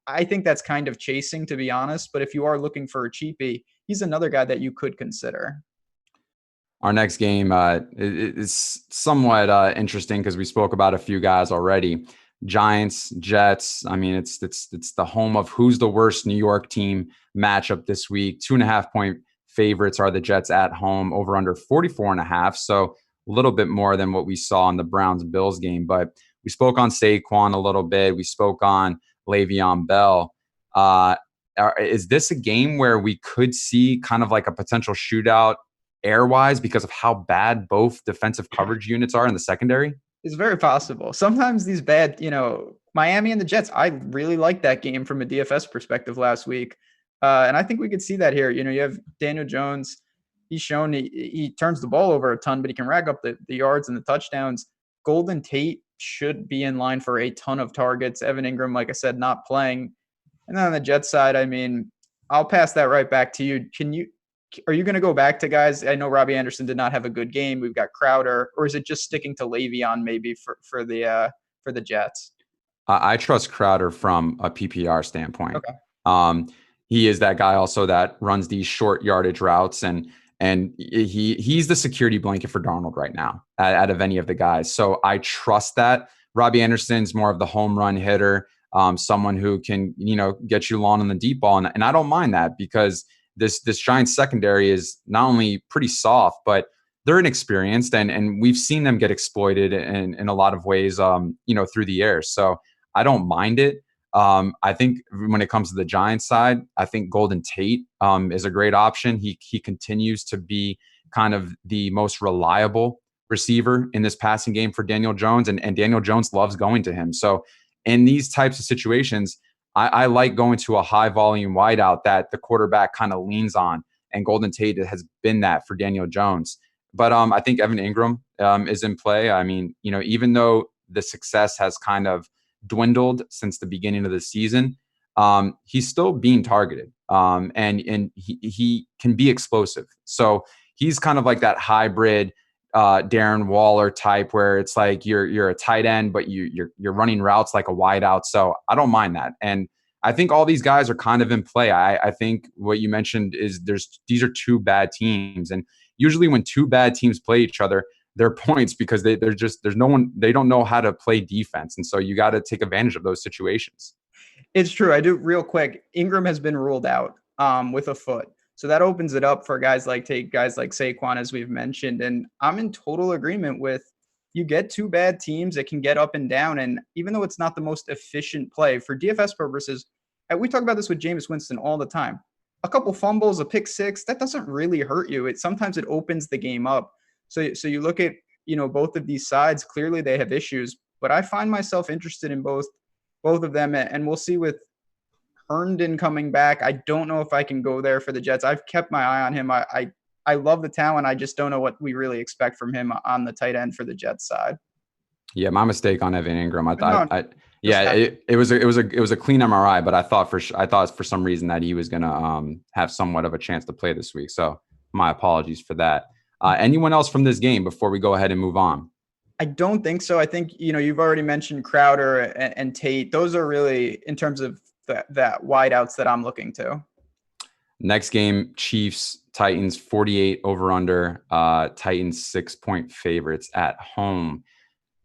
I think that's kind of chasing, to be honest. But if you are looking for a cheapie, he's another guy that you could consider. Our next game is somewhat interesting because we spoke about a few guys already. Giants, Jets. I mean, it's the home of who's the worst New York team matchup this week. 2.5-point favorites are the Jets at home, over under 44.5. So a little bit more than what we saw in the Browns-Bills game. But we spoke on Saquon a little bit. We spoke on Le'Veon Bell. Is this a game where we could see kind of like a potential shootout air-wise because of how bad both defensive coverage units are in the secondary? It's very possible. Sometimes these bad, Miami and the Jets, I really liked that game from a DFS perspective last week. And I think we could see that here. You have Daniel Jones. He's shown he turns the ball over a ton, but he can rack up the yards and the touchdowns. Golden Tate should be in line for a ton of targets. Evan Ingram, like I said, not playing. And then on the Jets side, I mean, I'll pass that right back to you. Are you going to go back to guys? I know Robbie Anderson did not have a good game. We've got Crowder, or is it just sticking to Le'Veon maybe for the Jets? I trust Crowder from a PPR standpoint. Okay. He is that guy also that runs these short yardage routes, and he's the security blanket for Darnold right now out of any of the guys. So I trust that. Robbie Anderson's more of the home run hitter, someone who can get you long on the deep ball, and I don't mind that because this Giants secondary is not only pretty soft, but they're inexperienced, and we've seen them get exploited in a lot of ways, through the air. So I don't mind it. I think when it comes to the Giants side, I think Golden Tate is a great option. He continues to be kind of the most reliable receiver in this passing game for Daniel Jones, and Daniel Jones loves going to him. So in these types of situations, I like going to a high volume wideout that the quarterback kind of leans on, and Golden Tate has been that for Daniel Jones. But I think Evan Ingram is in play. I mean, even though the success has kind of dwindled since the beginning of the season, he's still being targeted, and he can be explosive. So he's kind of like that hybrid Darren Waller type, where it's like you're a tight end, but you're running routes like a wideout. So I don't mind that. And I think all these guys are kind of in play. I think what you mentioned is these are two bad teams, and usually when two bad teams play each other, they're points because they don't know how to play defense, and so you got to take advantage of those situations. It's true. I do real quick. Ingram has been ruled out with a foot. So that opens it up for guys like Saquon, as we've mentioned. And I'm in total agreement with you get two bad teams that can get up and down. And even though it's not the most efficient play for DFS purposes, we talk about this with Jameis Winston all the time. A couple fumbles, a pick six, that doesn't really hurt you. Sometimes it opens the game up. So you look at, both of these sides, clearly they have issues, but I find myself interested in both of them. And we'll see with Herndon coming back. I don't know if I can go there for the Jets. I've kept my eye on him. I love the talent. I just don't know what we really expect from him on the tight end for the Jets side. Yeah, my mistake on Evan Ingram. I thought, it was a clean MRI, but I thought for some reason that he was gonna have somewhat of a chance to play this week. So my apologies for that. Anyone else from this game before we go ahead and move on? I don't think so. I think you've already mentioned Crowder and Tate. Those are really in terms of that wideouts that I'm looking to. Next game, Chiefs, Titans, 48 over under, Titans 6-point favorites at home.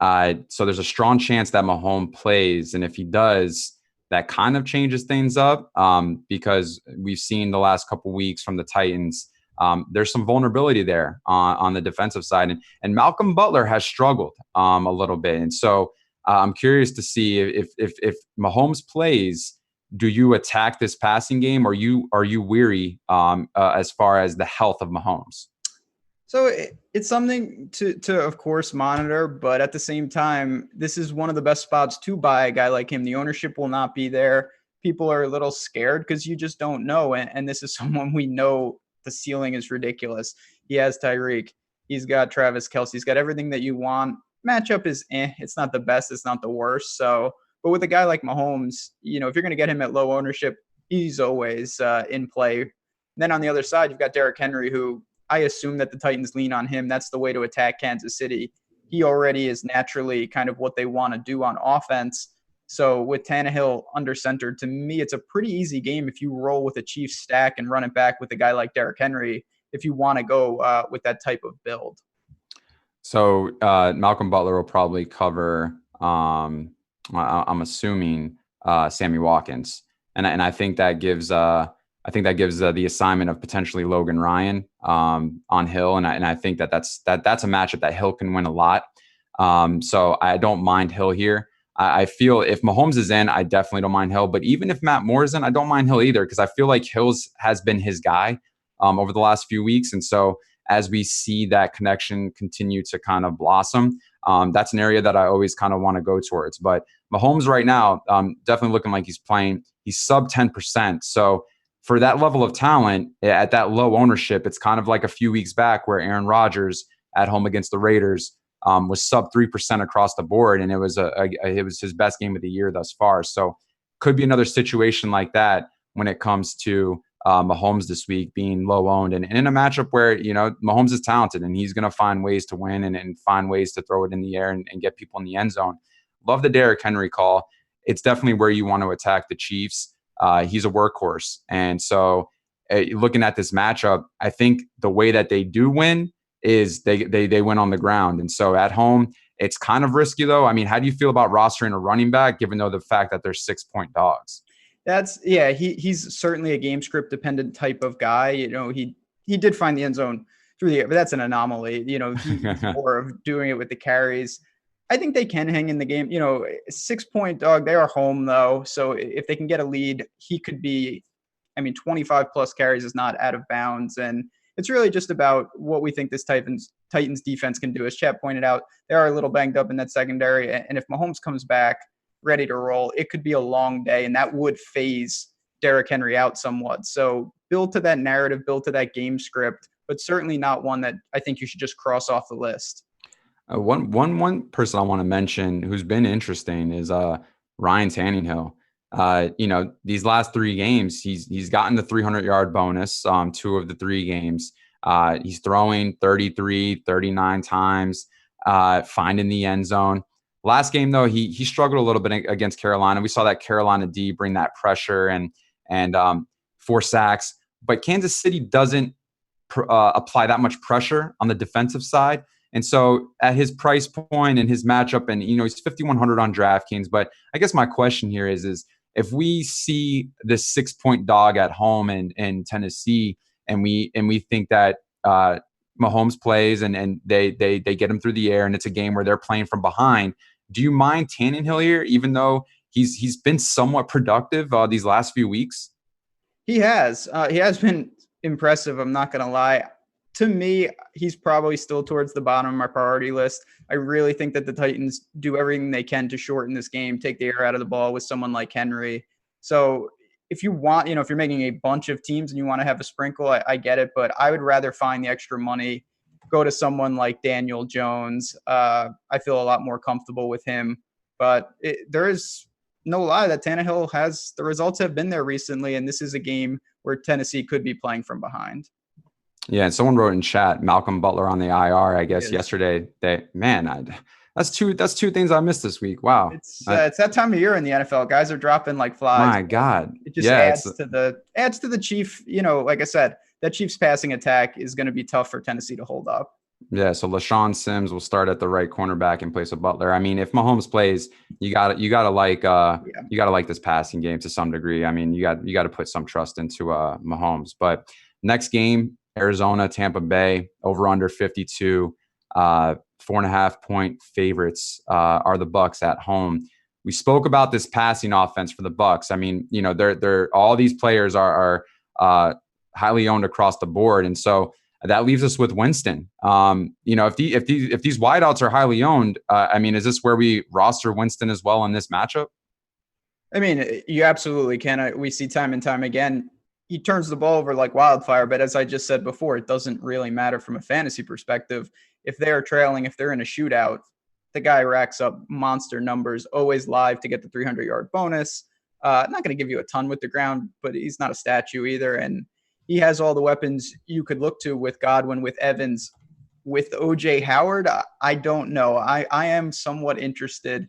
So there's a strong chance that Mahomes plays. And if he does, that kind of changes things up because we've seen the last couple weeks from the Titans, there's some vulnerability there on the defensive side. And Malcolm Butler has struggled a little bit. And so I'm curious to see if Mahomes plays, do you attack this passing game, or are you weary as far as the health of Mahomes? So it's something to of course monitor, but at the same time, this is one of the best spots to buy a guy like him. The ownership will not be there. People are a little scared because you just don't know. And this is someone we know the ceiling is ridiculous. He has Tyreek. He's got Travis Kelce. He's got everything that you want. Matchup is it's not the best. It's not the worst. But with a guy like Mahomes, if you're going to get him at low ownership, he's always in play. And then on the other side, you've got Derrick Henry, who I assume that the Titans lean on him. That's the way to attack Kansas City. He already is naturally kind of what they want to do on offense. So with Tannenhill under center, to me, it's a pretty easy game if you roll with a Chiefs stack and run it back with a guy like Derrick Henry, if you want to go with that type of build. So Malcolm Butler will probably cover, I'm assuming, Sammy Watkins. And I think that gives the assignment of potentially Logan Ryan on Hill, and I think that's a matchup that Hill can win a lot. So I don't mind Hill here. I feel if Mahomes is in, I definitely don't mind Hill. But even if Matt Moore is in, I don't mind Hill either, because I feel like Hill's has been his guy over the last few weeks, and so as we see that connection continue to kind of blossom, that's an area that I always kind of want to go towards. But Mahomes right now, definitely looking like he's sub 10%. So for that level of talent at that low ownership, it's kind of like a few weeks back where Aaron Rodgers at home against the Raiders was sub 3% across the board, and it was his best game of the year thus far. So could be another situation like that when it comes to Mahomes this week being low owned, and in a matchup where, Mahomes is talented and he's going to find ways to win and find ways to throw it in the air and get people in the end zone. Love the Derrick Henry call. It's definitely where you want to attack the Chiefs. He's a workhorse. And so looking at this matchup, I think the way that they do win is they win on the ground. And so at home, it's kind of risky though. I mean, how do you feel about rostering a running back, given though the fact that they're 6-point dogs? He's certainly a game script dependent type of guy. He did find the end zone through the air, but that's an anomaly. He's more of doing it with the carries. I think they can hang in the game. 6-point dog. They are home though, so if they can get a lead, he could be. 25 plus carries is not out of bounds, and it's really just about what we think this Titans defense can do. As Chat pointed out, they are a little banged up in that secondary, and if Mahomes comes back ready to roll, it could be a long day, and that would phase Derrick Henry out somewhat. So build to that narrative, build to that game script, but certainly not one that I think you should just cross off the list. One person I want to mention who's been interesting is Ryan Tannenhill. These last 3 games, he's gotten the 300-yard bonus 2 of the 3 games. He's throwing 33, 39 times, finding the end zone. Last game, though, he struggled a little bit against Carolina. We saw that Carolina D bring that pressure and 4 sacks. But Kansas City doesn't apply that much pressure on the defensive side. And so at his price point and his matchup, and, he's 5,100 on DraftKings. But I guess my question here is if we see this 6-point dog at home in Tennessee, and we think that Mahomes plays and they get him through the air, and it's a game where they're playing from behind, do you mind Tannenhill here, even though he's been somewhat productive these last few weeks? He has been impressive. I'm not going to lie. To me, he's probably still towards the bottom of my priority list. I really think that the Titans do everything they can to shorten this game, take the air out of the ball with someone like Henry. So if you want, if you're making a bunch of teams and you want to have a sprinkle, I get it, but I would rather find the extra money, go to someone like Daniel Jones. I feel a lot more comfortable with him, but there is no lie that Tannehill the results have been there recently, and this is a game where Tennessee could be playing from behind. Yeah, and someone wrote in chat, Malcolm Butler on the IR, I guess, yesterday. That's two things I missed this week. Wow. It's that time of year in the NFL. Guys are dropping like flies. My God. It just adds to the Chief, like I said, that Chiefs passing attack is going to be tough for Tennessee to hold up. Yeah, so LaShawn Sims will start at the right cornerback in place of Butler. I mean, if Mahomes plays, you gotta like this passing game to some degree. I mean, you got to put some trust into Mahomes. But next game, Arizona, Tampa Bay, over under 52, 4.5-point favorites are the Bucs at home. We spoke about this passing offense for the Bucs. I mean, they're all these players are highly owned across the board, and so that leaves us with Winston. If these wideouts are highly owned, I mean, is this where we roster Winston as well in this matchup? I mean, you absolutely can. We see time and time again, he turns the ball over like wildfire. But as I just said before, it doesn't really matter from a fantasy perspective. If they're trailing, if they're in a shootout, the guy racks up monster numbers, always live to get the 300-yard bonus. Not going to give you a ton with the ground, but he's not a statue either. And he has all the weapons you could look to with Godwin, with Evans, with O.J. Howard. I don't know. I am somewhat interested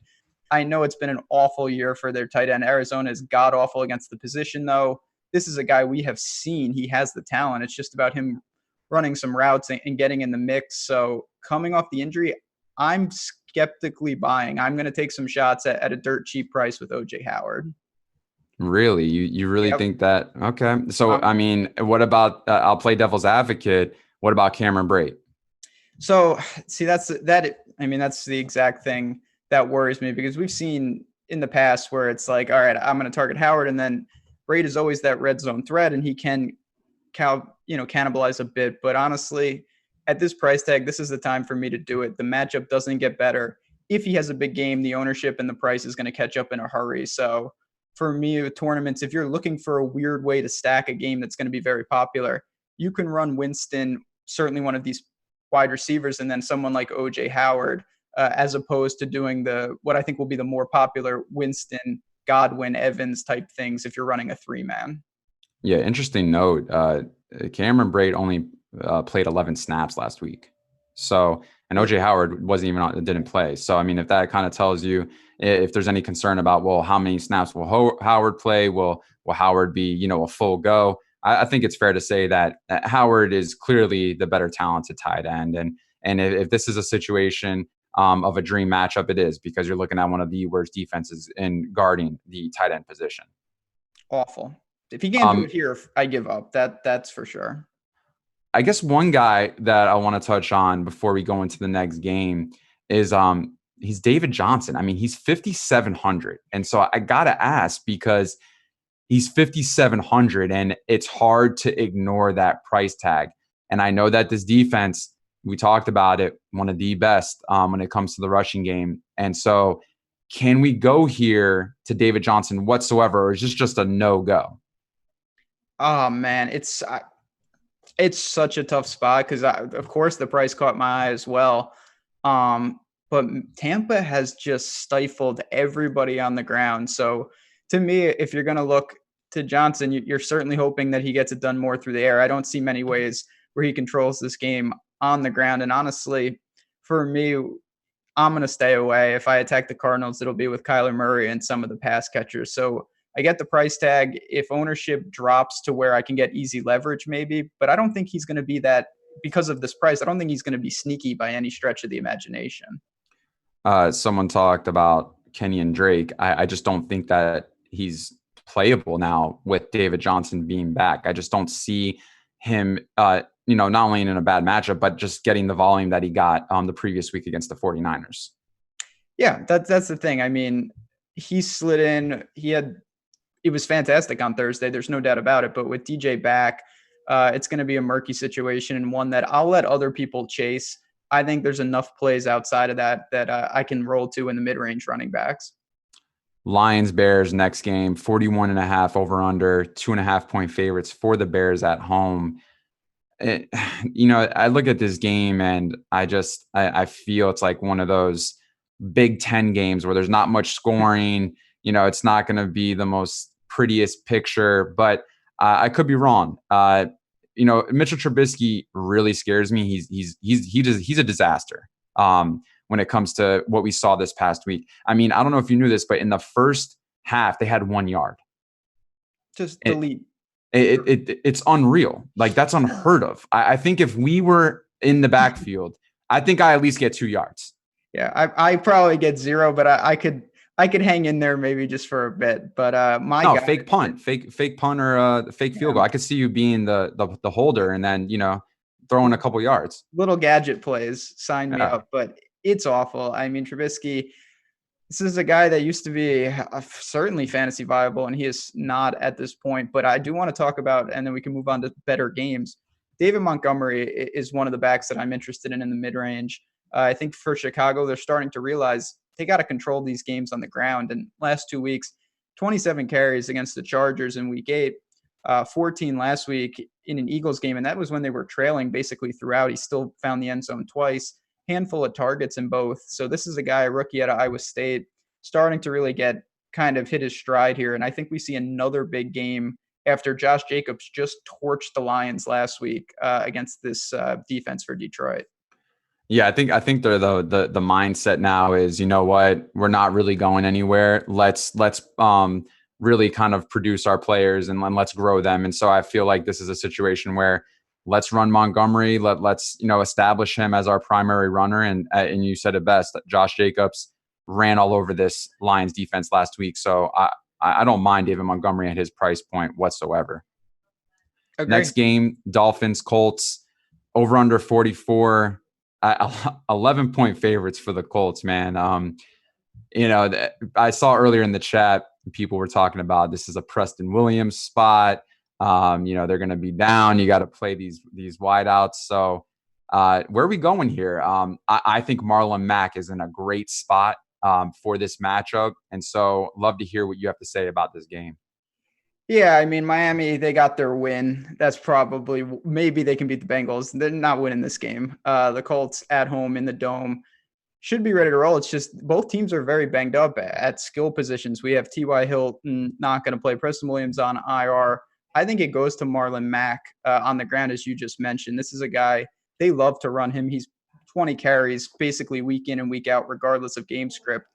I know it's been an awful year for their tight end. Arizona is god awful against the position, though. This is a guy we have seen. He has the talent. It's just about him running some routes and getting in the mix. So coming off the injury, I'm skeptically buying. I'm going to take some shots at a dirt cheap price with OJ Howard. Really? You really Yep. think that? Okay. So, I mean, what about, I'll play devil's advocate. What about Cameron Brate? So see, that's the exact thing that worries me, because we've seen in the past where it's like, all right, I'm going to target Howard, and then Brate is always that red zone threat, and he can cannibalize a bit. But honestly, at this price tag, this is the time for me to do it. The matchup doesn't get better. If he has a big game, the ownership and the price is going to catch up in a hurry. So for me, with tournaments, if you're looking for a weird way to stack a game that's going to be very popular, you can run Winston, certainly one of these wide receivers, and then someone like OJ Howard, as opposed to doing what I think will be the more popular Winston, Godwin, Evans type things if you're running a 3-man. Yeah, interesting note. Cameron Brate only played 11 snaps last week. So, and OJ Howard didn't play. So, I mean, if that kind of tells you if there's any concern about, well, how many snaps will Howard play? Will Howard be, a full go? I think it's fair to say that Howard is clearly the better talented tight end. And if this is a situation of a dream matchup, it is, because you're looking at one of the worst defenses in guarding the tight end position. Awful. If he can't do it here, I give up. That's for sure. I guess one guy that I want to touch on before we go into the next game is he's David Johnson. I mean, he's 5,700. And so I got to ask, because he's 5,700 and it's hard to ignore that price tag. And I know that this defense, we talked about it, one of the best when it comes to the rushing game. And so can we go here to David Johnson whatsoever, or is this just a no-go? Oh, man, it's such a tough spot, because of course the price caught my eye as well. But Tampa has just stifled everybody on the ground. So to me, if you're going to look to Johnson, you're certainly hoping that he gets it done more through the air. I don't see many ways where he controls this game on the ground. And honestly, for me, I'm going to stay away. If I attack the Cardinals, it'll be with Kyler Murray and some of the pass catchers. So I get the price tag. If ownership drops to where I can get easy leverage, maybe, but I don't think he's going to be that, because of this price. I don't think he's going to be sneaky by any stretch of the imagination. Someone talked about Kenyon Drake. I just don't think that he's playable now with David Johnson being back. I just don't see him, not only in a bad matchup, but just getting the volume that he got the previous week against the 49ers. Yeah, that's the thing. I mean, he slid in. It was fantastic on Thursday. There's no doubt about it. But with DJ back, it's going to be a murky situation, and one that I'll let other people chase. I think there's enough plays outside of that I can roll to in the mid-range running backs. Lions, Bears next game, 41.5 over under, 2.5 point favorites for the Bears at home. I look at this game and I feel it's like one of those Big Ten games where there's not much scoring. It's not going to be the most prettiest picture, but I could be wrong. Mitchell Trubisky really scares me. He's a disaster when it comes to what we saw this past week. I mean, I don't know if you knew this, but in the first half, they had 1 yard. Just delete. It's unreal. Like, that's unheard of. I think if we were in the backfield, I think I at least get 2 yards. Yeah, I probably get 0, but I could hang in there maybe just for a bit. But fake punt or fake field goal. I could see you being the holder and then throwing a couple yards. Little gadget plays, sign me up. But it's awful. I mean, Trubisky, this is a guy that used to be certainly fantasy viable, and he is not at this point. But I do want to talk about, and then we can move on to better games. David Montgomery is one of the backs that I'm interested in the mid-range. I think for Chicago, they're starting to realize they got to control these games on the ground. And last 2 weeks, 27 carries against the Chargers in week 8, 14 last week in an Eagles game. And that was when they were trailing basically throughout. He still found the end zone twice, handful of targets in both. So this is a guy, a rookie out of Iowa State, starting to really get kind of hit his stride here. And I think we see another big game after Josh Jacobs just torched the Lions last week against this defense for Detroit. Yeah, I think the mindset now is, you know what, we're not really going anywhere. Let's really kind of produce our players and let's grow them. And so I feel like this is a situation where let's run Montgomery. Let's establish him as our primary runner. And you said it best. Josh Jacobs ran all over this Lions defense last week, so I don't mind David Montgomery at his price point whatsoever. Agree. Next game, Dolphins Colts, over under 44. 11-point favorites for the Colts, man. I saw earlier in the chat, people were talking about this is a Preston Williams spot. They're going to be down. You got to play these wideouts. So where are we going here? I think Marlon Mac is in a great spot for this matchup. And so love to hear what you have to say about this game. Yeah, I mean, Miami, they got their win. That's probably, maybe they can beat the Bengals. They're not winning this game. The Colts at home in the Dome should be ready to roll. It's just both teams are very banged up at skill positions. We have T.Y. Hilton not going to play, Preston Williams on IR. I think it goes to Marlon Mack on the ground, as you just mentioned. This is a guy, they love to run him. He's 20 carries basically week in and week out, regardless of game script.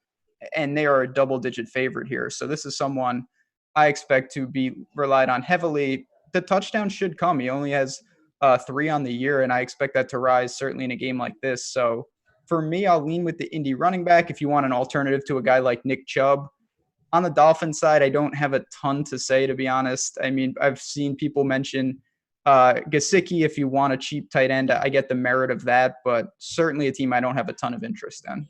And they are a double-digit favorite here. So this is someone I expect to be relied on heavily. The touchdown should come. He only has 3 on the year, and I expect that to rise certainly in a game like this. So for me, I'll lean with the Indy running back if you want an alternative to a guy like Nick Chubb. On the Dolphins side, I don't have a ton to say, to be honest. I mean, I've seen people mention Gesicki if you want a cheap tight end. I get the merit of that, but certainly a team I don't have a ton of interest in.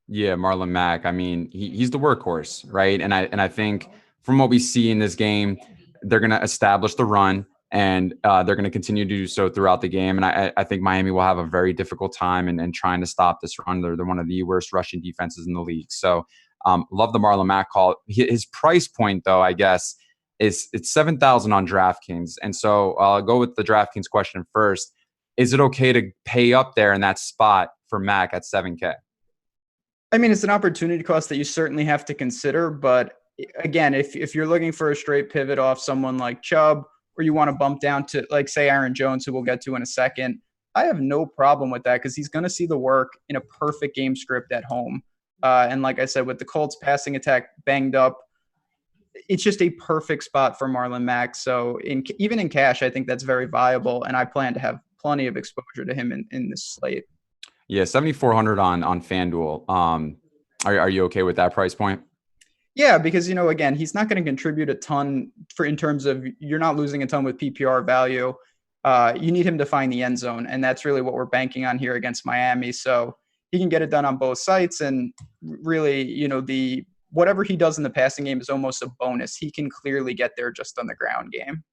Yeah, Marlon Mack. I mean, he's the workhorse, right? And I think from what we see in this game, they're going to establish the run, and they're going to continue to do so throughout the game. And I think Miami will have a very difficult time in trying to stop this run. They're one of the worst rushing defenses in the league. So love the Marlon Mack call. His price point, though, I guess, it's $7,000 on DraftKings. And so I'll go with the DraftKings question first. Is it okay to pay up there in that spot for Mack at $7K? I mean, it's an opportunity cost that you certainly have to consider. But again, if you're looking for a straight pivot off someone like Chubb, or you want to bump down to, like, say, Aaron Jones, who we'll get to in a second, I have no problem with that because he's going to see the work in a perfect game script at home. And like I said, with the Colts passing attack banged up, it's just a perfect spot for Marlon Mack. So even in cash, I think that's very viable, and I plan to have plenty of exposure to him in this slate. Yeah, 7,400 on FanDuel. Are you okay with that price point? Yeah, because, again, he's not going to contribute a ton in terms of, you're not losing a ton with PPR value. You need him to find the end zone, and that's really what we're banking on here against Miami. So he can get it done on both sites, and really, whatever he does in the passing game is almost a bonus. He can clearly get there just on the ground game.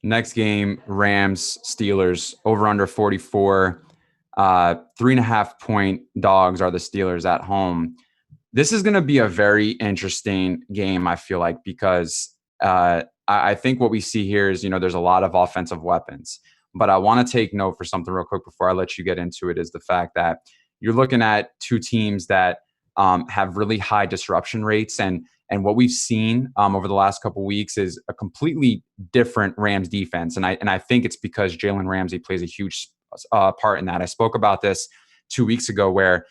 Next game, Rams, Steelers, over under 44. 3.5-point dogs are the Steelers at home. This is going to be a very interesting game, I feel like, because I think what we see here is, there's a lot of offensive weapons. But I want to take note for something real quick before I let you get into it, is the fact that you're looking at two teams that have really high disruption rates. And what we've seen over the last couple of weeks is a completely different Rams defense. And I think it's because Jalen Ramsey plays a huge part in that. I spoke about this 2 weeks ago where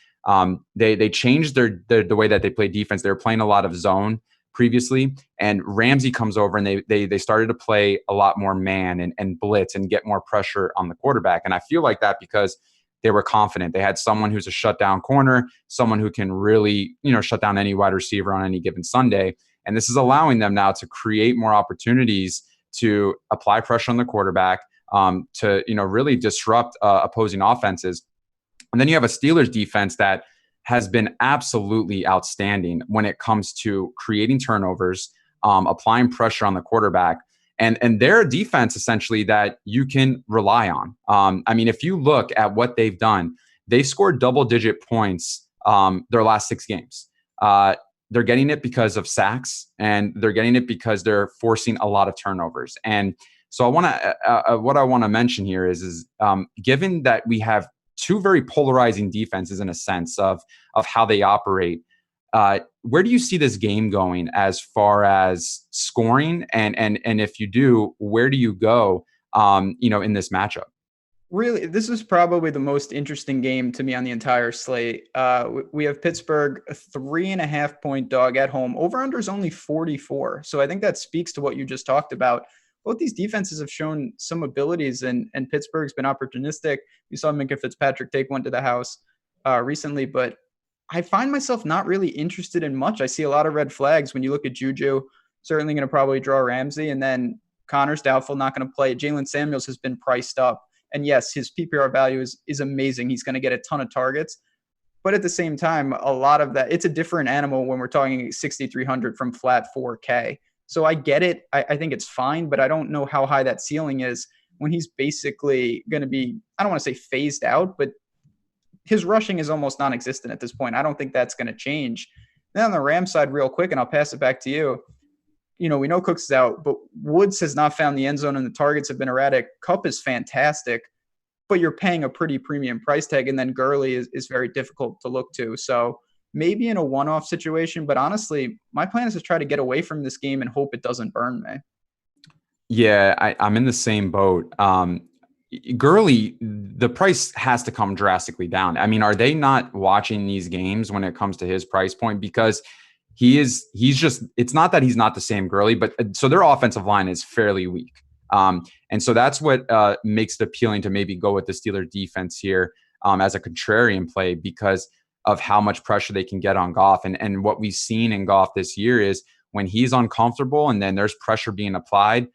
they changed the way that they play defense. They were playing a lot of zone previously, and Ramsey comes over and they started to play a lot more man and blitz and get more pressure on the quarterback. And I feel like that because they were confident. They had someone who's a shutdown corner, someone who can really, shut down any wide receiver on any given Sunday. And this is allowing them now to create more opportunities to apply pressure on the quarterback, to, really disrupt opposing offenses. And then you have a Steelers defense that has been absolutely outstanding when it comes to creating turnovers, applying pressure on the quarterback. And they're a defense essentially that you can rely on. I mean, if you look at what they've done, they scored double-digit points their last 6 games. They're getting it because of sacks, and they're getting it because they're forcing a lot of turnovers. And so what I want to mention here is given that we have two very polarizing defenses in a sense of how they operate, where do you see this game going as far as scoring? And if you do, where do you go, in this matchup? Really, this is probably the most interesting game to me on the entire slate. We have Pittsburgh, a 3.5-point dog at home. Over-under is only 44. So I think that speaks to what you just talked about. Both these defenses have shown some abilities, and Pittsburgh's been opportunistic. We saw Minka Fitzpatrick take one to the house recently, but I find myself not really interested in much. I see a lot of red flags when you look at Juju, certainly going to probably draw Ramsey, and then Connor's doubtful, not going to play. Jaylen Samuels has been priced up. And yes, his PPR value is amazing. He's going to get a ton of targets. But at the same time, a lot of that, it's a different animal when we're talking 6,300 from flat 4K. So I get it. I think it's fine, but I don't know how high that ceiling is when he's basically going to be, I don't want to say phased out, but his rushing is almost non-existent at this point. I don't think that's going to change. Then on the Rams side, real quick, and I'll pass it back to you. We know Cooks is out, but Woods has not found the end zone and the targets have been erratic. Kupp is fantastic, but you're paying a pretty premium price tag. And then Gurley is very difficult to look to. So maybe in a one-off situation, but honestly, my plan is to try to get away from this game and hope it doesn't burn me. Yeah, I'm in the same boat. Gurley, the price has to come drastically down. I mean, are they not watching these games when it comes to his price point? Because he's just, it's not that he's not the same Gurley, but so their offensive line is fairly weak. And so that's what makes it appealing to maybe go with the Steelers defense here as a contrarian play because of how much pressure they can get on Goff. And what we've seen in Goff this year is when he's uncomfortable and then there's pressure being applied,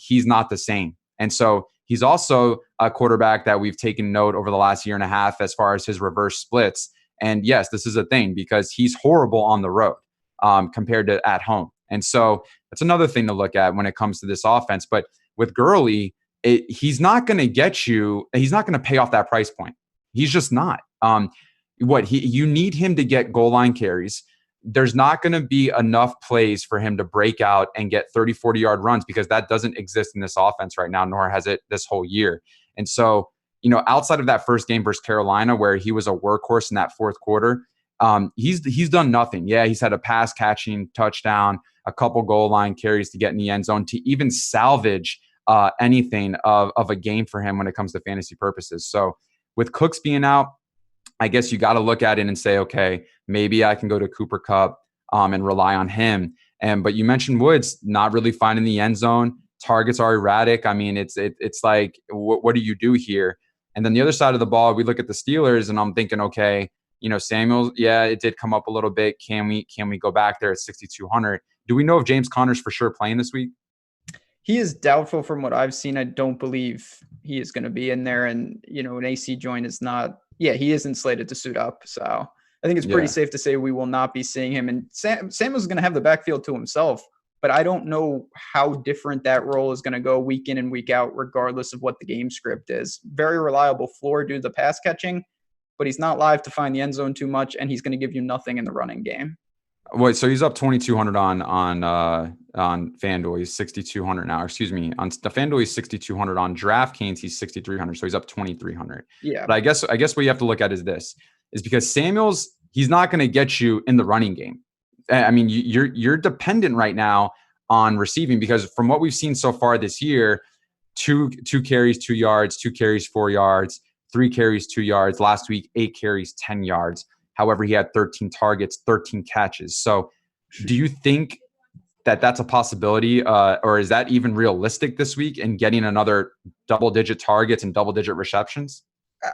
he's not the same. And so he's also a quarterback that we've taken note over the last year and a half as far as his reverse splits. And yes, this is a thing because he's horrible on the road compared to at home. And so that's another thing to look at when it comes to this offense. But with Gurley, he's not going to get you. He's not going to pay off that price point. He's just not. You need him to get goal line carries. There's not going to be enough plays for him to break out and get 30, 40-yard runs because that doesn't exist in this offense right now, nor has it this whole year. And so, outside of that first game versus Carolina where he was a workhorse in that fourth quarter, he's done nothing. Yeah, he's had a pass catching touchdown, a couple goal line carries to get in the end zone to even salvage anything of a game for him when it comes to fantasy purposes. So with Cooks being out, I guess you got to look at it and say, okay, maybe I can go to Cooper Kupp and rely on him. But you mentioned Woods not really finding the end zone. Targets are erratic. I mean, it's like, what do you do here? And then the other side of the ball, we look at the Steelers, and I'm thinking, okay, Samuels, yeah, it did come up a little bit. Can we go back there at 6,200? Do we know if James Conner's for sure playing this week? He is doubtful from what I've seen. I don't believe he is going to be in there. And, an AC joint is not, he isn't slated to suit up. So I think it's pretty safe to say we will not be seeing him. And Samuel's going to have the backfield to himself, but I don't know how different that role is going to go week in and week out, regardless of what the game script is. Very reliable floor due to the pass catching, but he's not live to find the end zone too much, and he's going to give you nothing in the running game. Wait, so he's up 2,200 on FanDuel. He's 6,200 now. Excuse me, on the FanDuel he's 6,200. On DraftKings he's 6,300. So he's up 2,300. Yeah. But I guess what you have to look at is because Samuels, he's not going to get you in the running game. I mean, you're dependent right now on receiving because from what we've seen so far this year, two carries 2 yards, 2 carries 4 yards, 3 carries 2 yards. Last week 8 carries 10 yards. However, he had 13 targets, 13 catches. So do you think that that's a possibility or is that even realistic this week in getting another double-digit targets and double-digit receptions?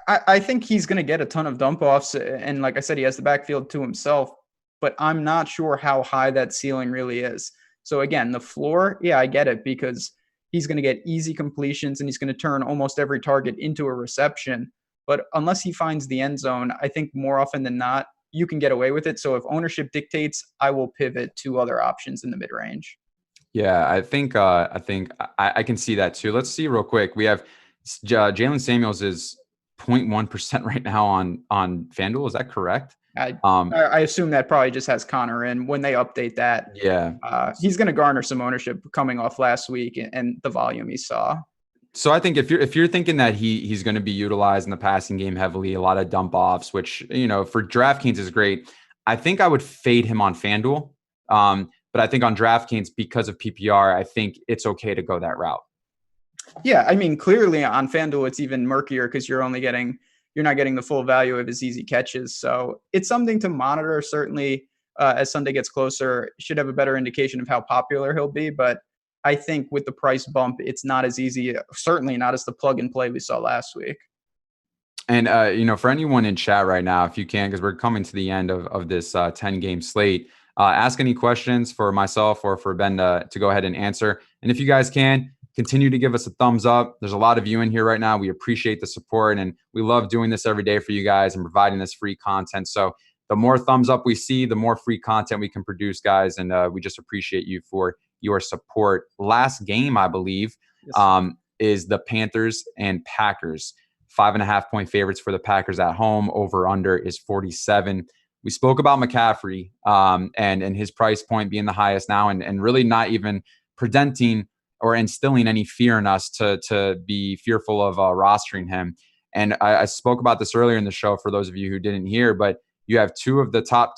I think he's going to get a ton of dump-offs. And like I said, he has the backfield to himself. But I'm not sure how high that ceiling really is. So again, the floor, I get it because he's going to get easy completions and he's going to turn almost every target into a reception. But unless he finds the end zone, I think more often than not, you can get away with it. So if ownership dictates, I will pivot to other options in the mid-range. Yeah, I think I can see that too. Let's see real quick. We have Jaylen Samuels is 0.1% right now on FanDuel. Is that correct? I assume that probably just has Connor in. When they update that, he's going to garner some ownership coming off last week and the volume he saw. So I think if you're thinking that he's going to be utilized in the passing game heavily, a lot of dump offs, which for DraftKings is great. I think I would fade him on FanDuel, but I think on DraftKings because of PPR, I think it's okay to go that route. Yeah, I mean, clearly on FanDuel, it's even murkier because you're not getting the full value of his easy catches. So it's something to monitor. Certainly, as Sunday gets closer, should have a better indication of how popular he'll be. But I think with the price bump, it's not as easy. Certainly not as the plug and play we saw last week. And, for anyone in chat right now, if you can, because we're coming to the end of this 10-game slate, ask any questions for myself or for Ben to go ahead and answer. And if you guys can, continue to give us a thumbs up. There's a lot of you in here right now. We appreciate the support, and we love doing this every day for you guys and providing this free content. So the more thumbs up we see, the more free content we can produce, guys. And we just appreciate you for your support. Last game, I believe, is the Panthers and Packers. 5.5-point favorites for the Packers at home. Over under is 47. We spoke about McCaffrey and his price point being the highest now, and really not even presenting or instilling any fear in us to be fearful of rostering him. And I spoke about this earlier in the show for those of you who didn't hear, but you have two of the top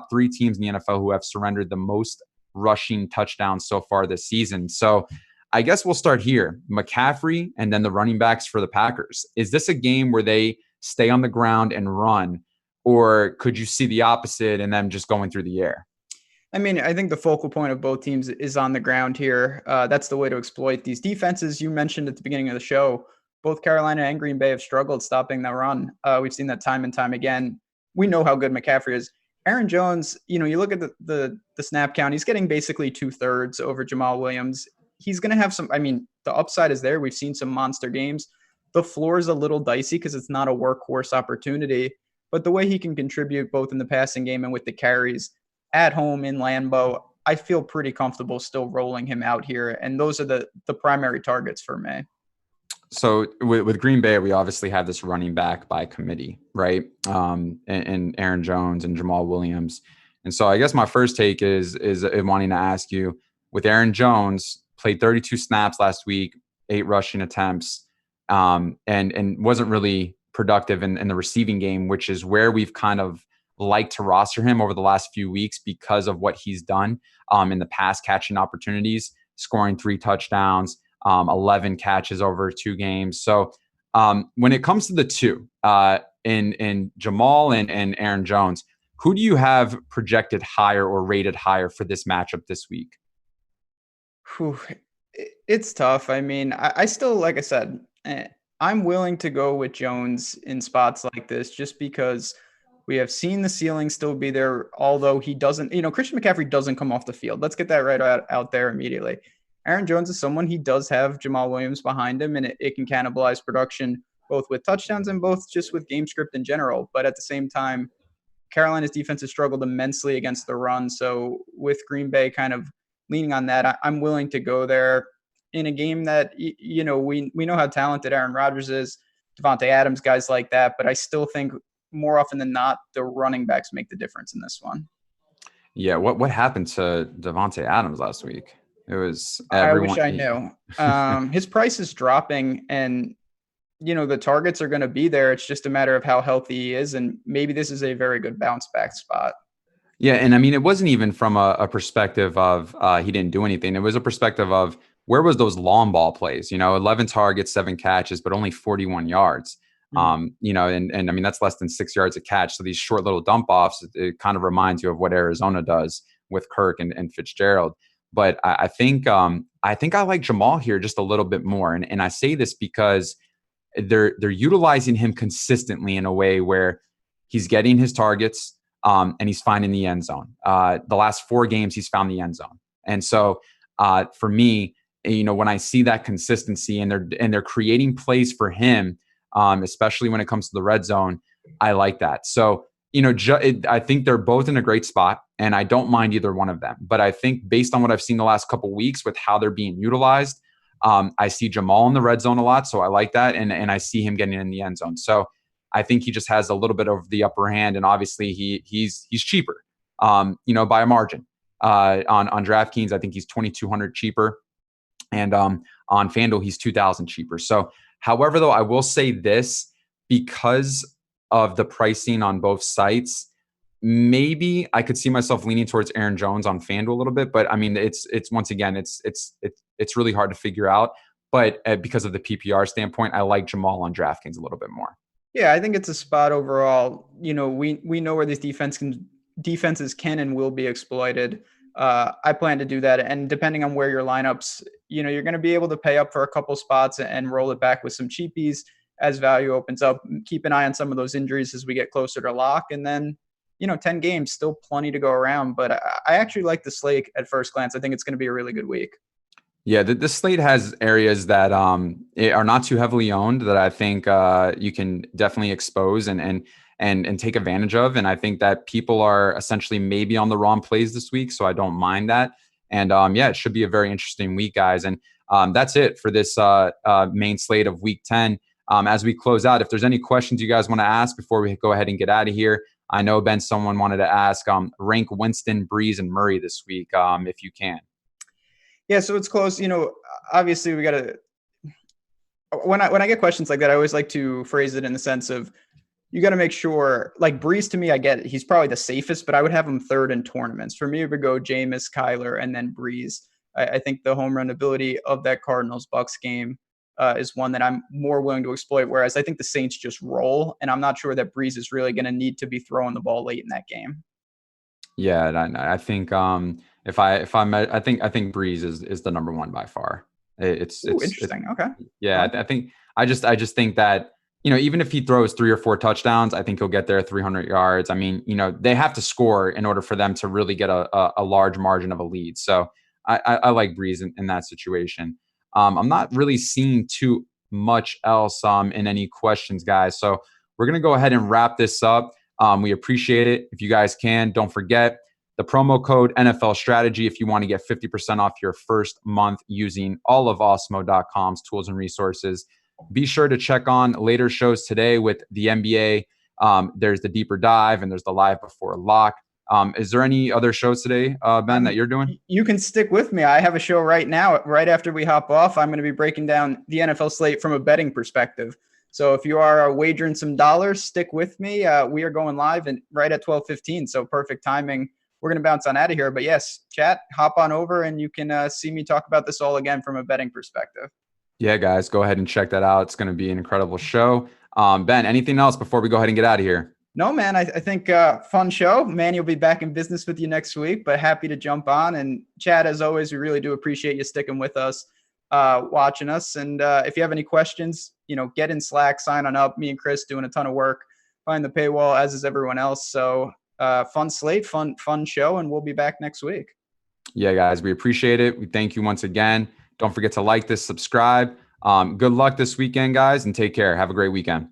three teams in the NFL who have surrendered the most rushing touchdowns so far this season. So I guess we'll start here. McCaffrey and then the running backs for the Packers. Is this a game where they stay on the ground and run, or could you see the opposite and them just going through the air? I mean, I think the focal point of both teams is on the ground here. That's the way to exploit these defenses. You mentioned at the beginning of the show, both Carolina and Green Bay have struggled stopping the run. We've seen that time and time again. We know how good McCaffrey is. Aaron Jones, you look at the snap count, he's getting basically 2/3 over Jamal Williams. He's going to have some, the upside is there. We've seen some monster games. The floor is a little dicey because it's not a workhorse opportunity, but the way he can contribute both in the passing game and with the carries at home in Lambeau, I feel pretty comfortable still rolling him out here. And those are the primary targets for me. So with Green Bay, we obviously have this running back by committee, right? And Aaron Jones and Jamal Williams. And so I guess my first take is wanting to ask you, with Aaron Jones, played 32 snaps last week, 8 rushing attempts, and wasn't really productive in the receiving game, which is where we've kind of liked to roster him over the last few weeks because of what he's done in the pass catching opportunities, scoring 3 touchdowns, 11 catches over 2 games. So when it comes to the two, in Jamal and Aaron Jones, who do you have projected higher or rated higher for this matchup this week? It's tough. I still, like I said, I'm willing to go with Jones in spots like this just because we have seen the ceiling still be there, although he doesn't, Christian McCaffrey doesn't come off the field. Let's get that right out there immediately. Aaron Jones is someone, he does have Jamal Williams behind him, and it can cannibalize production both with touchdowns and both just with game script in general. But at the same time, Carolina's defense has struggled immensely against the run. So with Green Bay kind of leaning on that, I'm willing to go there in a game that, we know how talented Aaron Rodgers is, Davante Adams, guys like that. But I still think more often than not, the running backs make the difference in this one. Yeah. What happened to Davante Adams last week? It was everyone. I wish I knew. His price is dropping, and the targets are going to be there. It's just a matter of how healthy he is, and maybe this is a very good bounce back spot. Yeah, and it wasn't even from a perspective of he didn't do anything. It was a perspective of where was those long ball plays? 11 targets, 7 catches, but only 41 yards. And that's less than 6 yards a catch. So these short little dump offs, it kind of reminds you of what Arizona does with Kirk and Fitzgerald. But I think I like Jamal here just a little bit more. And I say this because they're utilizing him consistently in a way where he's getting his targets and he's finding the end zone. The last 4 games, he's found the end zone. And so for me, when I see that consistency and they're creating plays for him, especially when it comes to the red zone, I like that. So, I think they're both in a great spot, and I don't mind either one of them. But I think based on what I've seen the last couple of weeks with how they're being utilized, I see Jamal in the red zone a lot, so I like that, and I see him getting in the end zone. So I think he just has a little bit of the upper hand, and obviously he's cheaper, by a margin. On DraftKings, I think he's $2,200 cheaper, and on FanDuel he's $2,000 cheaper. So, however, though, I will say this, because of the pricing on both sites, maybe I could see myself leaning towards Aaron Jones on FanDuel a little bit, but it's once again, it's really hard to figure out. But because of the PPR standpoint, I like Jamal on DraftKings a little bit more. Yeah, I think it's a spot overall. We know where these defenses can and will be exploited. I plan to do that, and depending on where your lineups, you're going to be able to pay up for a couple spots and roll it back with some cheapies as value opens up. Keep an eye on some of those injuries as we get closer to lock, and then 10 games, still plenty to go around. But I actually like the slate at first glance. I think it's going to be a really good week. Yeah, the slate has areas that are not too heavily owned that I think you can definitely expose and take advantage of. And I think that people are essentially maybe on the wrong plays this week, so I don't mind that. And it should be a very interesting week, guys. And that's it for this main slate of Week 10. As we close out, if there's any questions you guys want to ask before we go ahead and get out of here, I know, Ben, someone wanted to ask, rank Winston, Breeze, and Murray this week, if you can. Yeah, so it's close. Obviously we got to, when I get questions like that, I always like to phrase it in the sense of, you got to make sure, like Breeze to me, I get it. He's probably the safest, but I would have him third in tournaments. For me, it would go Jameis, Kyler, and then Breeze. I think the home run ability of that Cardinals-Bucks game is one that I'm more willing to exploit, whereas I think the Saints just roll, and I'm not sure that Breeze is really going to need to be throwing the ball late in that game. Yeah, I think I think Breeze is the number one by far. It's interesting. Okay. Yeah, I just think that, even if he throws 3 or 4 touchdowns, I think he'll get there 300 yards. I mean, they have to score in order for them to really get a large margin of a lead. So I like Breeze in that situation. I'm not really seeing too much else in any questions, guys. So we're going to go ahead and wrap this up. We appreciate it. If you guys can, don't forget the promo code NFL Strategy if you want to get 50% off your first month using all of Osmo.com's tools and resources. Be sure to check on later shows today with the NBA. There's the Deeper Dive and there's the Live Before Lock. Is there any other shows today, Ben, that you're doing? You can stick with me. I have a show right now. Right after we hop off, I'm going to be breaking down the NFL slate from a betting perspective. So if you are wagering some dollars, stick with me. We are going live and right at 12:15. So perfect timing. We're going to bounce on out of here. But yes, chat, hop on over and you can see me talk about this all again from a betting perspective. Yeah, guys, go ahead and check that out. It's going to be an incredible show. Ben, anything else before we go ahead and get out of here? No, man, I think fun show. Manny will be back in business with you next week, but happy to jump on. And Chad, as always, we really do appreciate you sticking with us, watching us. And if you have any questions, get in Slack, sign on up. Me and Chris doing a ton of work behind the paywall, as is everyone else. So fun slate, fun show, and we'll be back next week. Yeah, guys, we appreciate it. We thank you once again. Don't forget to like this, subscribe. Good luck this weekend, guys, and take care. Have a great weekend.